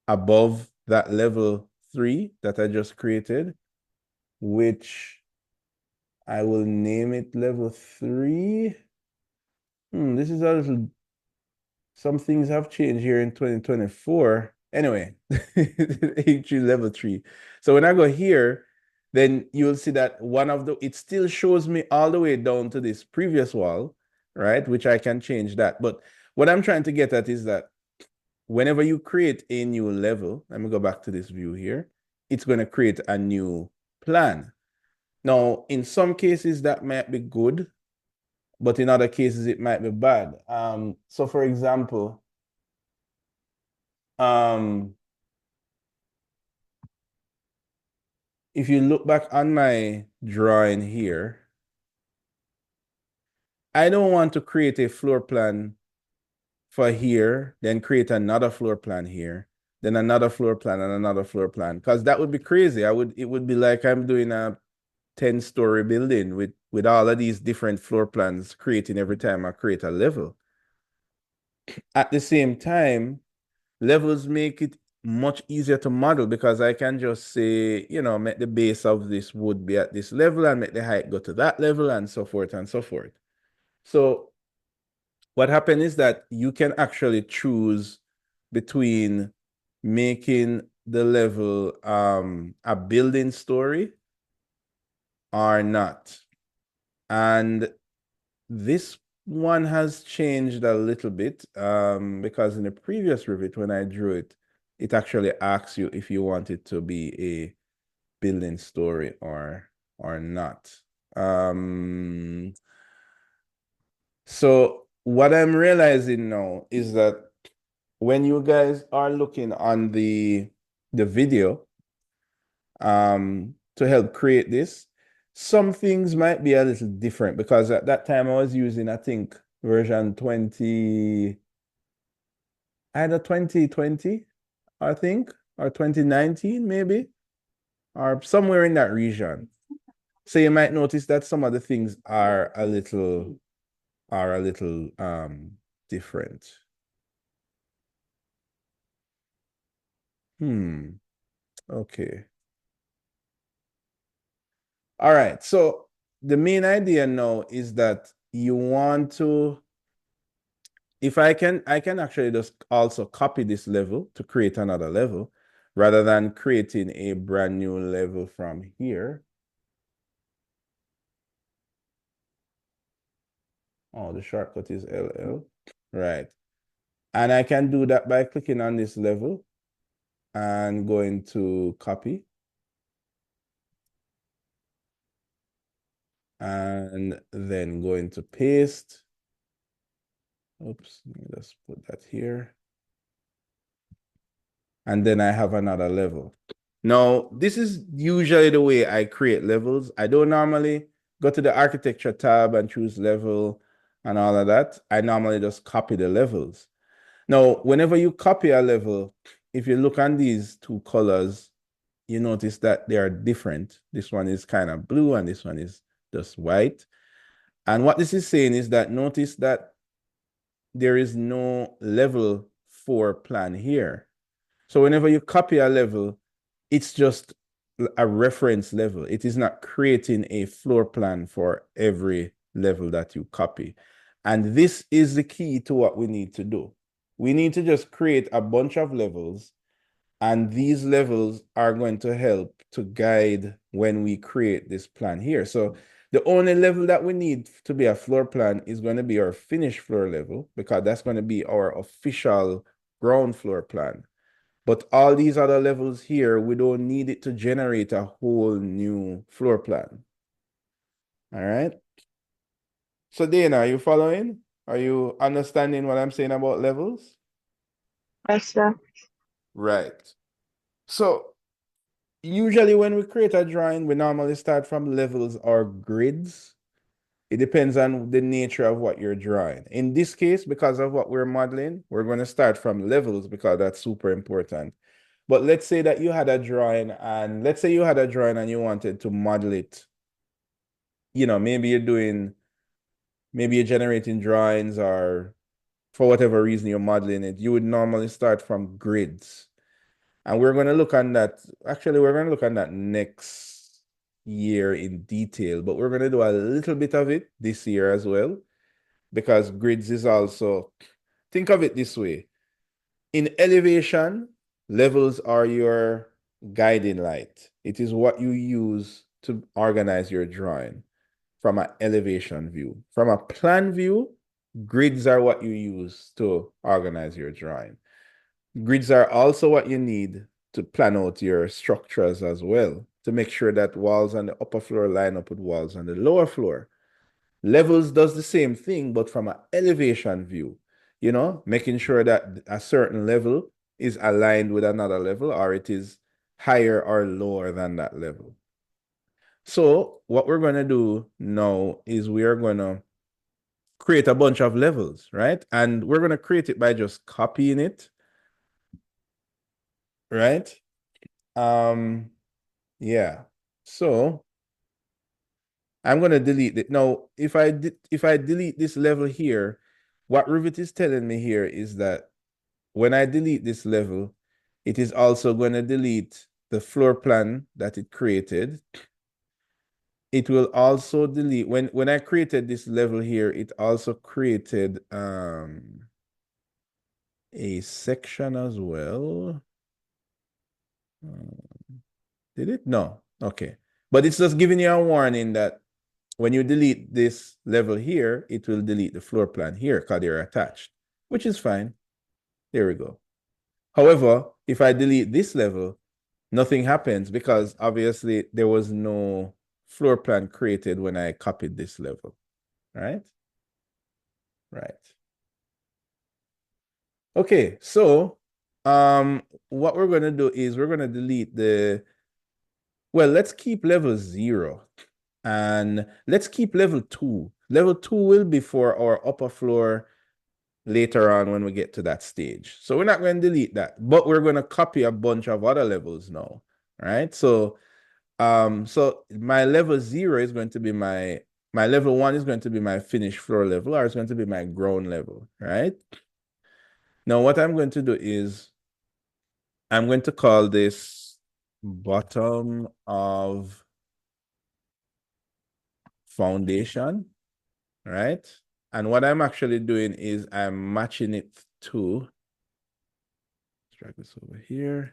[SPEAKER 1] above that level 3 that I just created, which I will name it level 3. This is a little, some things have changed here in 2024. Anyway, H3 level 3. So when I go here, then you'll see that it still shows me all the way down to this previous wall, right? Which I can change that. But what I'm trying to get at is that whenever you create a new level, let me go back to this view here, it's going to create a new plan. Now, in some cases that might be good, but in other cases it might be bad. So for example, if you look back on my drawing here, I don't want to create a floor plan for here, then create another floor plan here, then another floor plan and another floor plan, because that would be crazy. It would be like I'm doing a 10-story building with all of these different floor plans creating every time I create a level. At the same time, levels make it much easier to model because I can just say, make the base of this wood be at this level and make the height go to that level and so forth and so forth. So what happened is that you can actually choose between making the level a building story or not. And this one has changed a little bit because in the previous Revit, when I drew it, it actually asks you if you want it to be a building story or not. So what I'm realizing now is that when you guys are looking on the video to help create this, some things might be a little different because at that time I was using, I think, version 20, either 2020, I think, or 2019 maybe, or somewhere in that region. So you might notice that some of the things are a little different. Okay. All right. So the main idea now is that you want to, if I can actually just also copy this level to create another level rather than creating a brand new level from here. Oh, the shortcut is LL. Right. And I can do that by clicking on this level and going to copy. And then going to paste. Oops, let me just put that here. And then I have another level. Now, this is usually the way I create levels. I don't normally go to the architecture tab and choose level and all of that. I normally just copy the levels. Now, whenever you copy a level, if you look on these two colors, you notice that they are different. This one is kind of blue and this one is just white. And what this is saying is that notice that there is no level 4 plan here. So whenever you copy a level, it's just a reference level. It is not creating a floor plan for every level that you copy. And this is the key to what we need to do. We need to just create a bunch of levels, and these levels are going to help to guide when we create this plan here. So the only level that we need to be a floor plan is going to be our finished floor level, because that's going to be our official ground floor plan. But all these other levels here, we don't need it to generate a whole new floor plan. All right. So Dana, are you following? Are you understanding what I'm saying about levels?
[SPEAKER 3] Yes, sir.
[SPEAKER 1] Right. So usually when we create a drawing, we normally start from levels or grids. It depends on the nature of what you're drawing. In this case, because of what we're modeling, we're going to start from levels because that's super important. But let's say that you had a drawing, and let's say you had a drawing and you wanted to model it. You know, maybe you're generating drawings, or for whatever reason you're modeling it, you would normally start from grids. And we're going to look on that. Actually, we're going to look on that next year in detail, but we're going to do a little bit of it this year as well, because grids is also, think of it this way. In elevation, levels are your guiding light. It is what you use to organize your drawing from an elevation view. From a plan view, grids are what you use to organize your drawing. Grids are also what you need to plan out your structures as well, to make sure that walls on the upper floor line up with walls on the lower floor. Levels does the same thing, but from an elevation view, you know, making sure that a certain level is aligned with another level, or it is higher or lower than that level. So what we're going to do now is we are going to create a bunch of levels, right? And we're going to create it by just copying it, right? Yeah. So I'm going to delete it. Now, if I delete this level here, what Revit is telling me here is that when I delete this level, it is also going to delete the floor plan that it created. It will also delete, when I created this level here, it also created a section as well. Did it? No. Okay. But it's just giving you a warning that when you delete this level here, it will delete the floor plan here because they're attached, which is fine. There we go. However, if I delete this level, nothing happens because obviously there was no floor plan created when I copied this level, right? Right. Okay, so what we're going to do is we're going to delete well, let's keep level 0 and let's keep level 2. Level 2 will be for our upper floor later on when we get to that stage. So we're not going to delete that, but we're going to copy a bunch of other levels now, right? So so my level 0 is going to be my level 1 is going to be my finished floor level, or it's going to be my ground level, right? Now what I'm going to do is I'm going to call this bottom of foundation, right? And what I'm actually doing is I'm matching it to, let's drag this over here,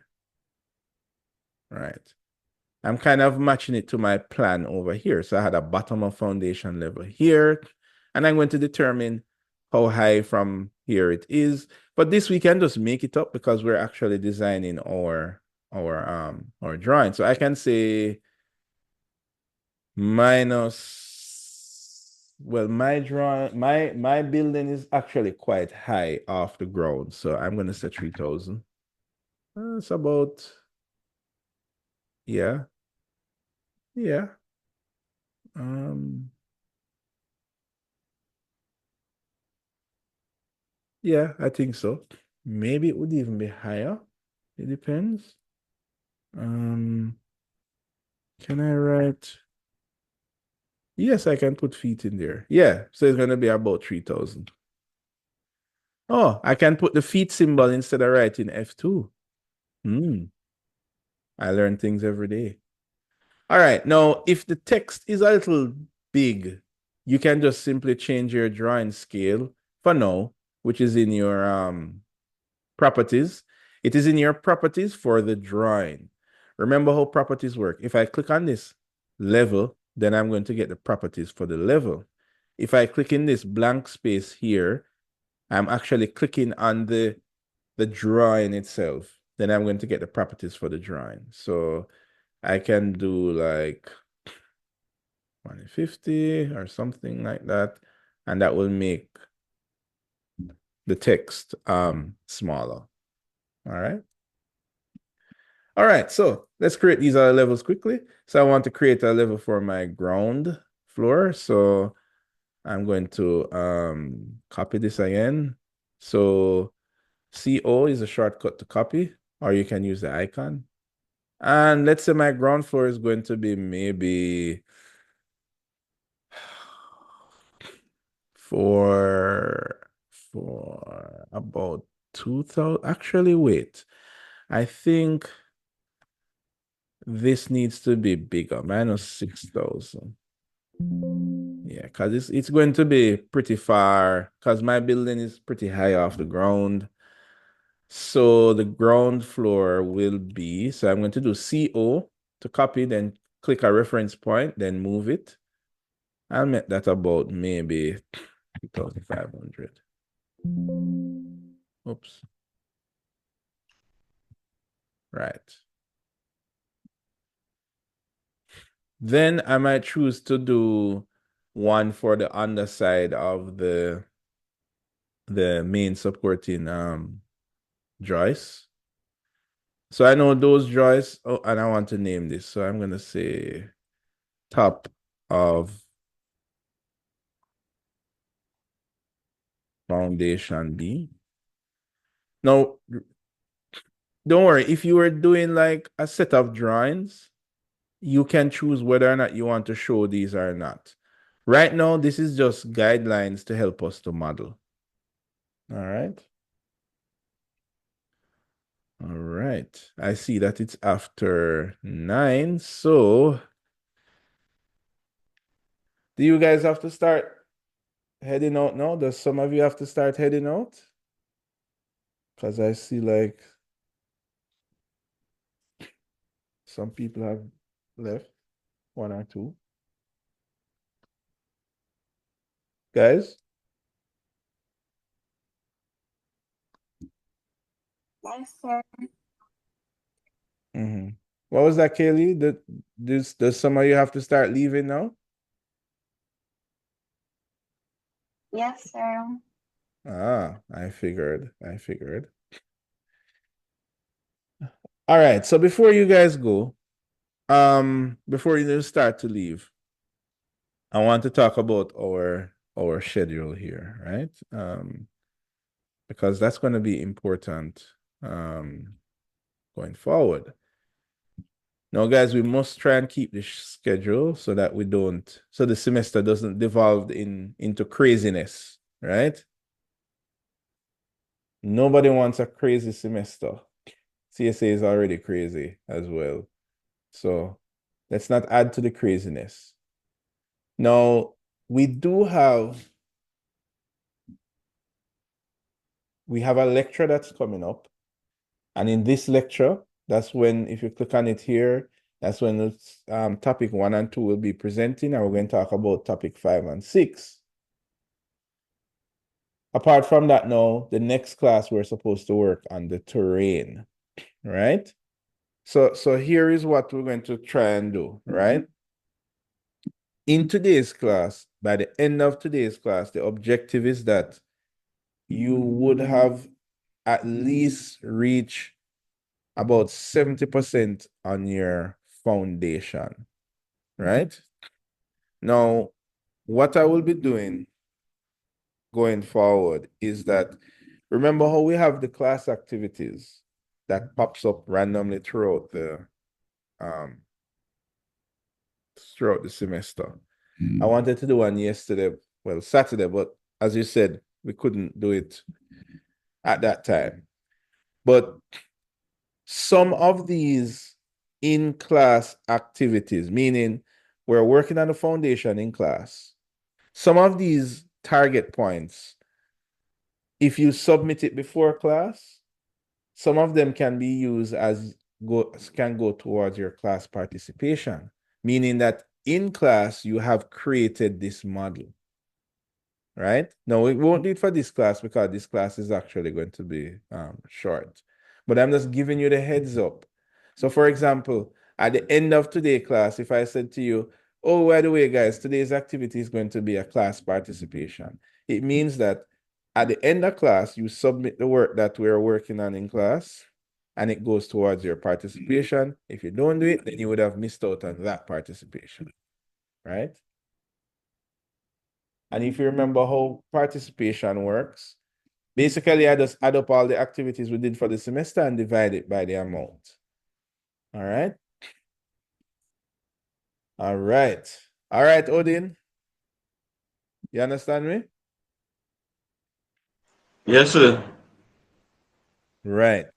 [SPEAKER 1] right? I'm kind of matching it to my plan over here. So I had a bottom of foundation level here, and I'm going to determine how high from here it is. But this we can just make it up because we're actually designing our drawing. So I can say minus, well, my drawing, my building is actually quite high off the ground. So I'm going to say 3,000. It's about, yeah. Yeah. Yeah, I think so. Maybe it would even be higher. It depends. Can I write? Yes, I can put feet in there. Yeah, so it's gonna be about 3,000. Oh, I can put the feet symbol instead of writing F2. I learn things every day. All right. Now, if the text is a little big, you can just simply change your drawing scale for now, which is in your properties. It is in your properties for the drawing. Remember how properties work. If I click on this level, then I'm going to get the properties for the level. If I click in this blank space here, I'm actually clicking on the drawing itself. Then I'm going to get the properties for the drawing. So I can do like 150 or something like that. And that will make the text smaller. All right. All right, so let's create these other levels quickly. So I want to create a level for my ground floor. So I'm going to copy this again. So CO is a shortcut to copy, or you can use the icon. And let's say my ground floor is going to be maybe for about 2,000. Actually, wait. I think this needs to be bigger, minus 6,000. Yeah, because it's going to be pretty far, because my building is pretty high off the ground. So the ground floor will be, so I'm going to do CO to copy, then click a reference point, then move it. I'll make that about maybe 2,500. Oops. Right. Then I might choose to do one for the underside of the main supporting joist. So I know those joists. Oh, and I want to name this. So I'm gonna say top of foundation B. Now, don't worry, if you were doing like a set of drawings, you can choose whether or not you want to show these or not. Right now, this is just guidelines to help us to model. All right. All right. I see that it's after 9. So do you guys have to start heading out now? Does some of you have to start heading out? Because I see like some people have left, 1 or 2. Guys?
[SPEAKER 3] Yes, sir.
[SPEAKER 1] What was that, Kaylee? Does some of you have to start leaving now?
[SPEAKER 3] Yes, sir.
[SPEAKER 1] Ah, I figured. All right, so before you guys go, before you start to leave, I want to talk about our schedule here, right? Because that's going to be important going forward. Now, guys, we must try and keep this schedule so that so the semester doesn't devolve into craziness, right? Nobody wants a crazy semester. CSA is already crazy as well. So let's not add to the craziness. Now, we have a lecture that's coming up. And in this lecture, that's when, if you click on it here, that's when it's, topic 1 and 2 will be presenting, and we're going to talk about topic 5 and 6. Apart from that, now, the next class, we're supposed to work on the terrain, right? So here is what we're going to try and do, right? In today's class, by the end of today's class, the objective is that you would have at least reached about 70% on your foundation, right? Now, what I will be doing going forward is that, remember how we have the class activities that pops up randomly throughout the semester. I wanted to do one yesterday, well, Saturday, but as you said, we couldn't do it at that time. But some of these in-class activities, meaning we're working on the foundation in class. Some of these target points, if you submit it before class, some of them can be used as can go towards your class participation, meaning that in class you have created this model, right? No, we won't do it for this class because this class is actually going to be short, but I'm just giving you the heads up. So for example, at the end of today's class, if I said to you, oh, by the way, guys, today's activity is going to be a class participation, it means that at the end of class, you submit the work that we're working on in class, and it goes towards your participation. If you don't do it, then you would have missed out on that participation, right? And if you remember how participation works, basically I just add up all the activities we did for the semester and divide it by the amount. All right? All right. All right, Odin. You understand me?
[SPEAKER 7] Yes, sir.
[SPEAKER 1] Right.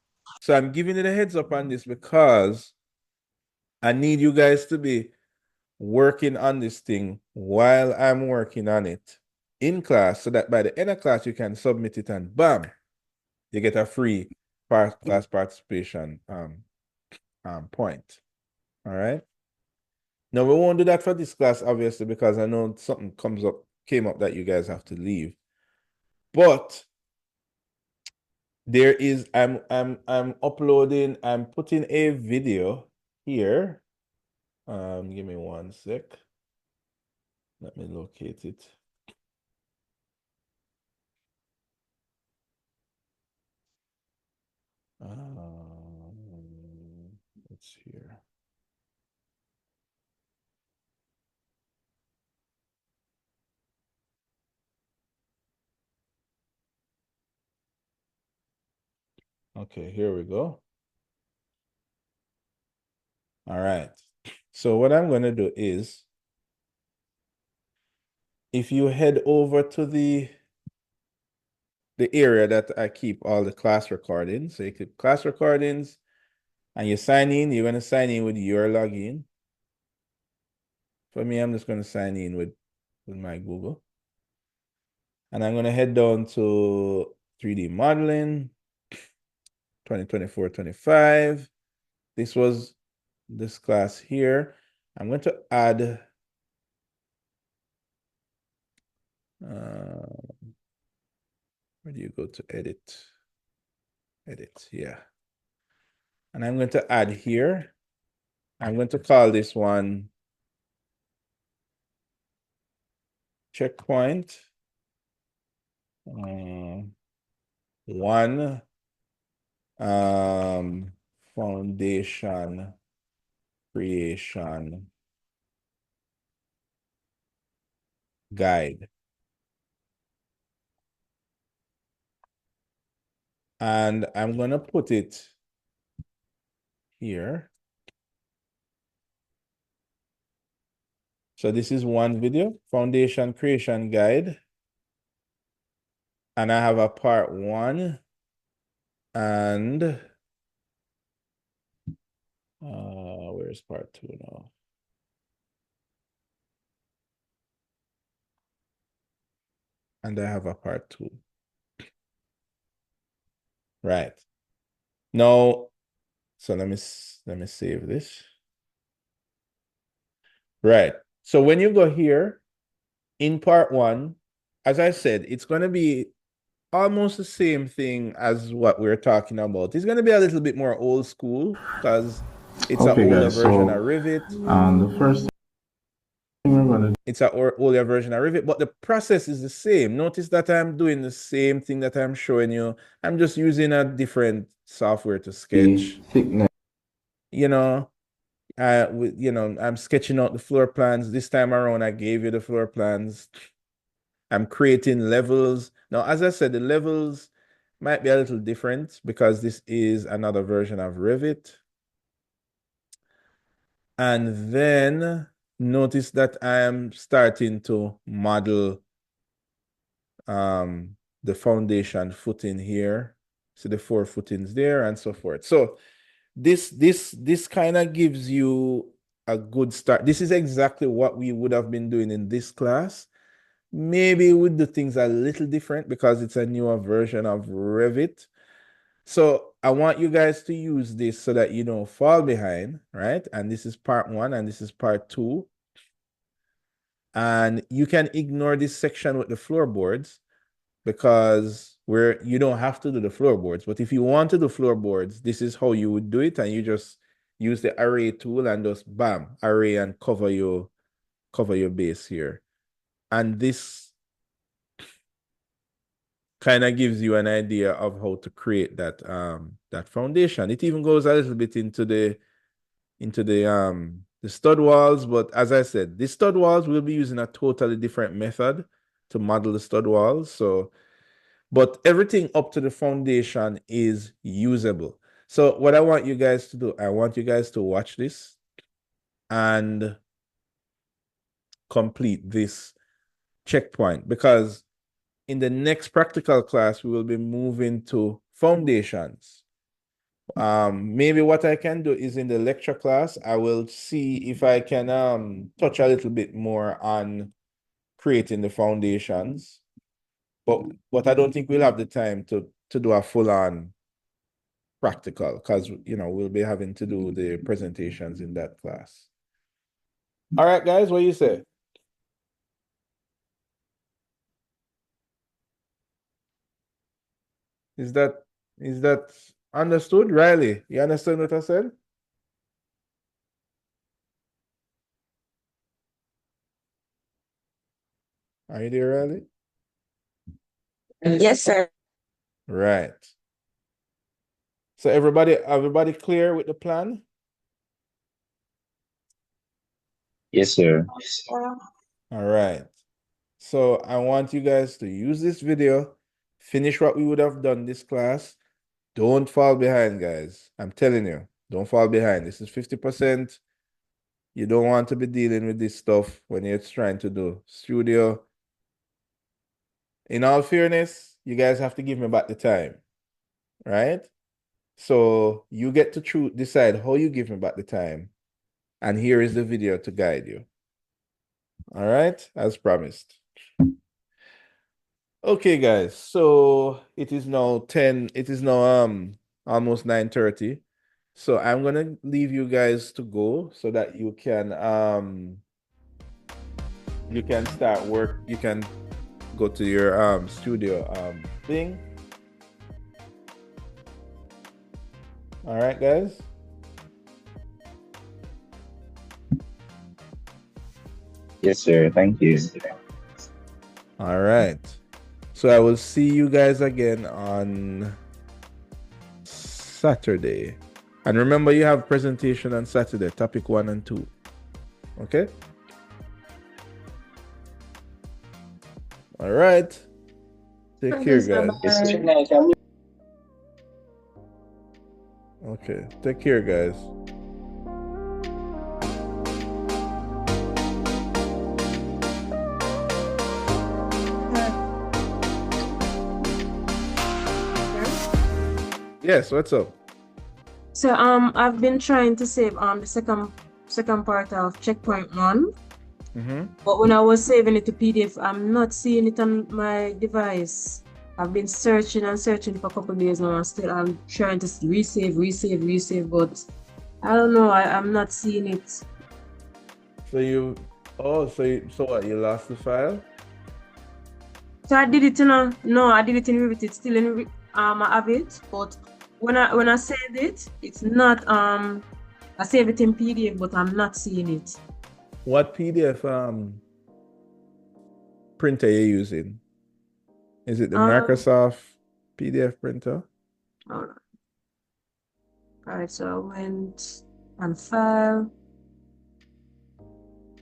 [SPEAKER 1] So I'm giving you the heads up on this because I need you guys to be working on this thing while I'm working on it in class so that by the end of class you can submit it and bam, you get a free class participation point. All right. Now we won't do that for this class, obviously, because I know something came up that you guys have to leave. But there is I'm uploading, I'm putting a video here. Give me 1 sec. Let me locate it. It's here. Okay, here we go. All right. So what I'm going to do is, if you head over to the area that I keep all the class recordings, so you keep class recordings, and you sign in, you're going to sign in with your login. For me, I'm just going to sign in with my Google. And I'm going to head down to 3D modeling, 2024-25. This was this class here. I'm going to add where do you go to edit? Edit, yeah. And I'm going to add here. I'm going to call this one checkpoint 1 foundation creation guide. And I'm going to put it here. So this is one video, foundation creation guide. And I have a part 1 and where's part 2 now? And I have a part 2. Right. Now, so let me save this. Right. So when you go here in part 1, as I said, it's going to be almost the same thing as what we're talking about. It's going to be a little bit more old school because it's an older version of Revit.
[SPEAKER 8] The first thing we're going to
[SPEAKER 1] It's an older version of Revit, but the process is the same. Notice that I'm doing the same thing that I'm showing you. I'm just using a different software to sketch.
[SPEAKER 8] thickness.
[SPEAKER 1] You know, I'm sketching out the floor plans. This time around, I gave you the floor plans. I'm creating levels. Now, as I said, the levels might be a little different because this is another version of Revit. And then notice that I am starting to model the foundation footing here. So the 4 footings there and so forth. So this kind of gives you a good start. This is exactly what we would have been doing in this class. Maybe with the things a little different because it's a newer version of Revit. So I want you guys to use this so that you don't fall behind, right? And this is part 1 and this is part 2. And you can ignore this section with the floorboards because you don't have to do the floorboards. But if you want to do floorboards, this is how you would do it. And you just use the array tool and just bam, array and cover your base here. And this kind of gives you an idea of how to create that that foundation. It even goes a little bit into the stud walls, but as I said, the stud walls will be using a totally different method to model the stud walls. So, but everything up to the foundation is usable. So what I want you guys to do, I want you guys to watch this and complete this checkpoint, because in the next practical class, we will be moving to foundations. Maybe what I can do is in the lecture class, I will see if I can touch a little bit more on creating the foundations. But I don't think we'll have the time to do a full-on practical because, you know, we'll be having to do the presentations in that class. All right, guys, what do you say? Is that understood? Riley, you understand what I said? Are you there, Riley?
[SPEAKER 3] Yes, sir.
[SPEAKER 1] Right. So everybody clear with the plan?
[SPEAKER 5] Yes, sir.
[SPEAKER 1] All right. So I want you guys to use this video, finish what we would have done this class. Don't fall behind, guys. I'm telling you, don't fall behind. This is 50%. You don't want to be dealing with this stuff when you're trying to do studio. In all fairness, you guys have to give me back the time, right? So you get to decide how you give me back the time. And here is the video to guide you. All right, as promised. Okay, guys, so it is now almost 9:30. So I'm gonna leave you guys to go so that you can start work. You can go to your studio thing. All right, guys.
[SPEAKER 5] Yes, sir. Thank you.
[SPEAKER 1] All right. So I will see you guys again on Saturday. And remember, you have presentation on Saturday, topic 1 and 2. Okay? All right. Take care, guys.
[SPEAKER 5] Yes, sir.
[SPEAKER 1] Okay. Take care, guys. Yes, what's up?
[SPEAKER 4] So I've been trying to save the second part of checkpoint 1, but when I was saving it to PDF, I'm not seeing it on my device. I've been searching and searching for a couple of days now, and still I'm trying to resave, but I don't know, I'm not seeing it.
[SPEAKER 1] So what, you lost the file?
[SPEAKER 4] So I did it, no, I did it in Revit. It's still in I have it, but when I save it, it's not I save it in PDF, but I'm not seeing it.
[SPEAKER 1] What PDF printer are you using? Is it the Microsoft PDF printer?
[SPEAKER 4] All right, so I went on File,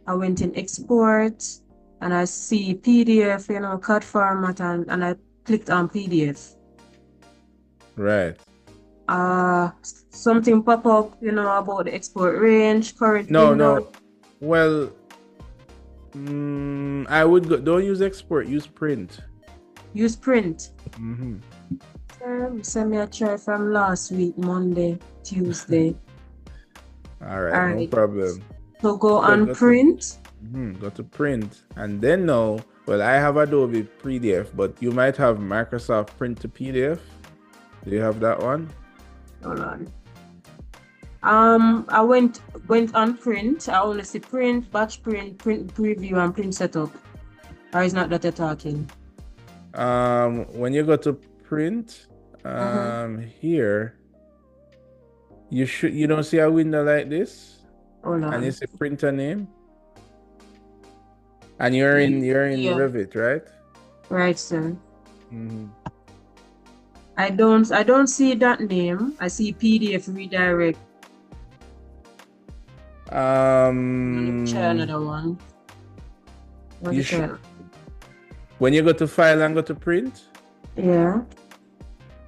[SPEAKER 4] I went in Export, and I see PDF, CAD format, and I clicked on PDF.
[SPEAKER 1] Right.
[SPEAKER 4] Something pop up, about the export range, current
[SPEAKER 1] No.
[SPEAKER 4] window.
[SPEAKER 1] Well, I would go, don't use export, use print.
[SPEAKER 4] Use print.
[SPEAKER 3] So
[SPEAKER 4] Send me a try from last week, Monday, Tuesday.
[SPEAKER 1] All right, no
[SPEAKER 4] Alright.
[SPEAKER 1] problem.
[SPEAKER 4] So go
[SPEAKER 1] So
[SPEAKER 4] on
[SPEAKER 1] go to-
[SPEAKER 4] print.
[SPEAKER 1] Go to print, and then now, well, I have Adobe PDF, but you might have Microsoft Print to PDF. Do you have that one?
[SPEAKER 4] Hold on. I went on print. I only see print, batch print, print preview, and print setup. Or is not that you're talking?
[SPEAKER 1] When you go to print, here, you don't see a window like this,
[SPEAKER 4] Hold
[SPEAKER 1] and you
[SPEAKER 4] on.
[SPEAKER 1] see printer name, and you're in
[SPEAKER 4] Yeah.
[SPEAKER 1] Revit, right?
[SPEAKER 4] Right, sir.
[SPEAKER 1] Mhm.
[SPEAKER 4] I don't see that name. I see PDF redirect. Let me try another one. Let
[SPEAKER 1] You
[SPEAKER 4] me try.
[SPEAKER 1] When you go to file and go to print,
[SPEAKER 4] Yeah.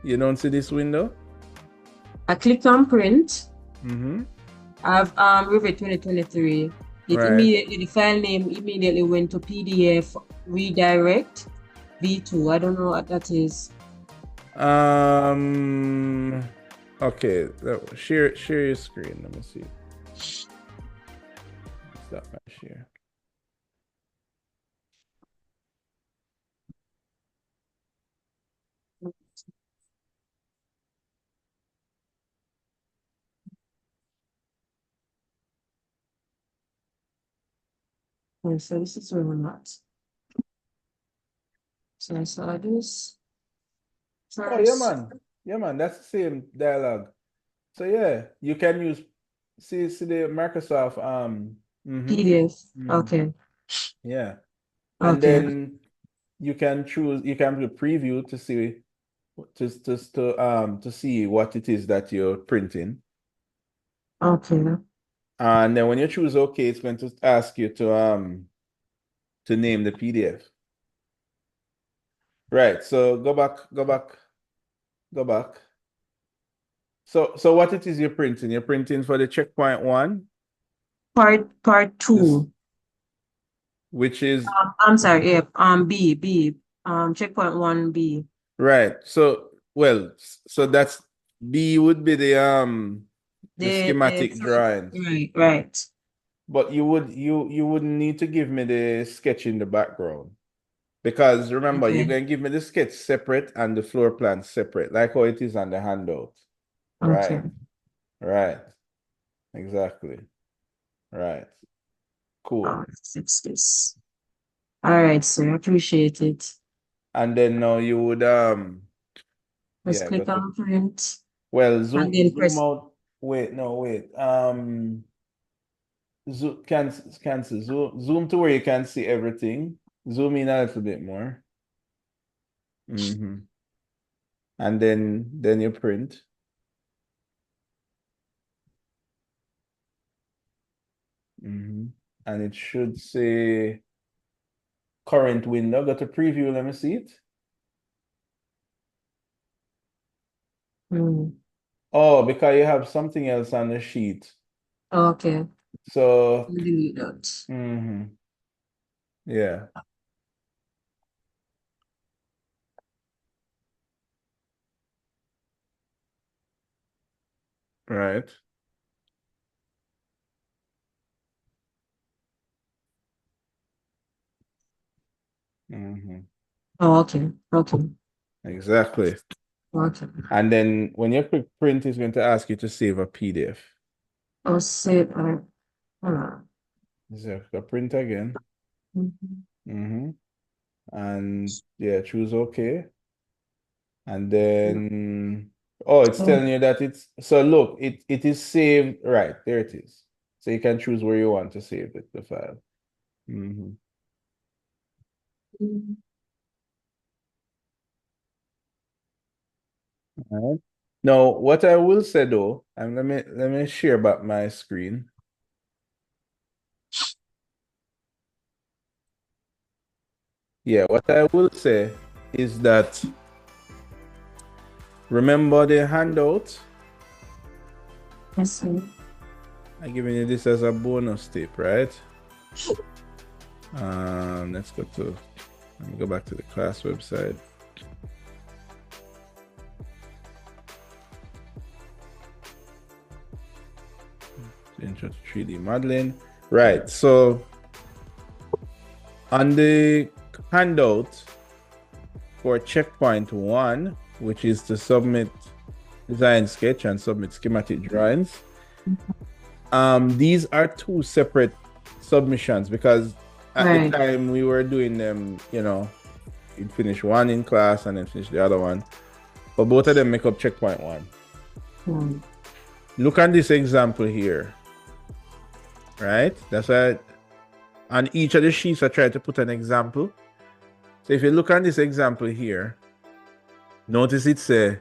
[SPEAKER 1] you don't see this window.
[SPEAKER 4] I clicked on print.
[SPEAKER 1] Mm-hmm.
[SPEAKER 4] I've Revit 2023. It
[SPEAKER 1] Right.
[SPEAKER 4] immediately, the file name immediately went to PDF redirect V2. I don't know what that is.
[SPEAKER 1] Okay. Share your screen. Let me see. Stop my share.
[SPEAKER 4] Okay, so this is where I'm at. So I saw this.
[SPEAKER 1] Oh yeah, man. Yeah, man. That's the same dialogue. So yeah, you can use see the Microsoft
[SPEAKER 4] PDF.
[SPEAKER 1] Mhm.
[SPEAKER 4] Okay.
[SPEAKER 1] Yeah. And
[SPEAKER 4] Okay.
[SPEAKER 1] then you can choose, you can do preview to see to see what it is that you're printing.
[SPEAKER 4] Okay.
[SPEAKER 1] And then when you choose OK, it's going to ask you to name the PDF. Right. So go back. So what it is you're printing? You're printing for the checkpoint 1,
[SPEAKER 4] Part 2.
[SPEAKER 1] which is
[SPEAKER 4] I'm sorry. Yeah. B. Checkpoint 1B.
[SPEAKER 1] right. So so that's B would be the schematic drawing.
[SPEAKER 4] Right.
[SPEAKER 1] But you wouldn't need to give me the sketch in the background. Because remember,
[SPEAKER 4] Okay.
[SPEAKER 1] you're going to give me the sketch separate and the floor plan separate, like how it is on the handout.
[SPEAKER 4] Okay.
[SPEAKER 1] Right. Exactly. Right. Cool.
[SPEAKER 4] Oh, fix this. All right, sir. Appreciate it.
[SPEAKER 1] And then now you would
[SPEAKER 4] Let's
[SPEAKER 1] yeah,
[SPEAKER 4] click on print
[SPEAKER 1] well,
[SPEAKER 4] and
[SPEAKER 1] zoom
[SPEAKER 4] then press.
[SPEAKER 1] out. Wait. Cancel. Zoom to where you can see everything. Zoom in a little bit more. And then you print. And it should say current window. Go to preview. Let me see it. Oh, because you have something else on the sheet.
[SPEAKER 4] Okay.
[SPEAKER 1] So
[SPEAKER 4] Delete that.
[SPEAKER 1] yeah. Right.
[SPEAKER 4] Oh, okay. Okay.
[SPEAKER 1] Exactly.
[SPEAKER 4] Okay.
[SPEAKER 1] And then when you click print, it's going to ask you to save a PDF.
[SPEAKER 4] Oh, save. Hold on.
[SPEAKER 1] So print again. And yeah, choose OK. And then it's telling you that it's so look, it is saved. Right, there it is. So you can choose where you want to save it, the file. All right. Now, what I will say though, and let me share back my screen. Yeah, what I will say is that remember the handout?
[SPEAKER 4] Yes, sir.
[SPEAKER 1] I'm giving you this as a bonus tip, right? Let me go back to the class website. Intro to 3D modeling. Right. So on the handout for checkpoint 1, which is to submit design sketch and submit schematic drawings, these are two separate submissions because at the time we were doing them, you'd finish one in class and then finish the other one, but both of them make up checkpoint 1. Look at this example here, right? That's why on each of the sheets I tried to put an example. So if you look at this example here, notice it's a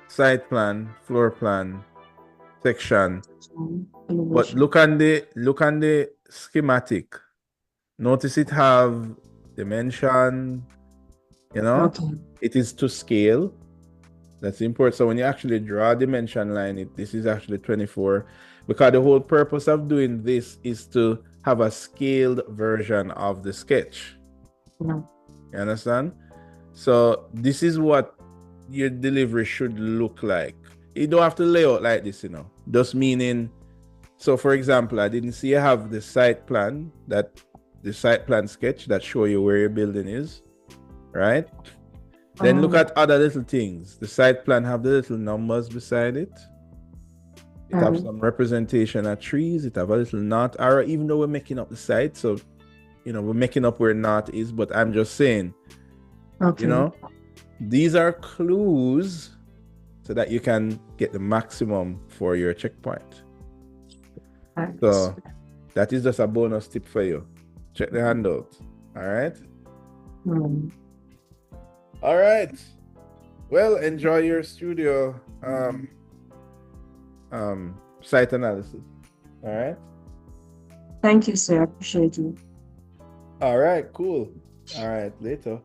[SPEAKER 1] site plan, floor plan, section, but look on the schematic. Notice it have dimension, it is to scale. That's important. So when you actually draw a dimension line, this is actually 24, because the whole purpose of doing this is to have a scaled version of the sketch. You understand? So this is what your delivery should look like. You don't have to lay out like this, just meaning, so for example, I didn't see you have the site plan, the site plan sketch that show you where your building is, right? Then look at other little things. The site plan have the little numbers beside it. It have some representation of trees. It have a little knot arrow, even though we're making up the site. So, we're making up where knot is, but I'm just saying, these are clues so that you can get the maximum for your checkpoint. So that is just a bonus tip for you. Check the handout. All right. All right. Well, enjoy your studio site analysis. All right.
[SPEAKER 4] Thank you, sir. I appreciate you.
[SPEAKER 1] All right, cool. All right, later.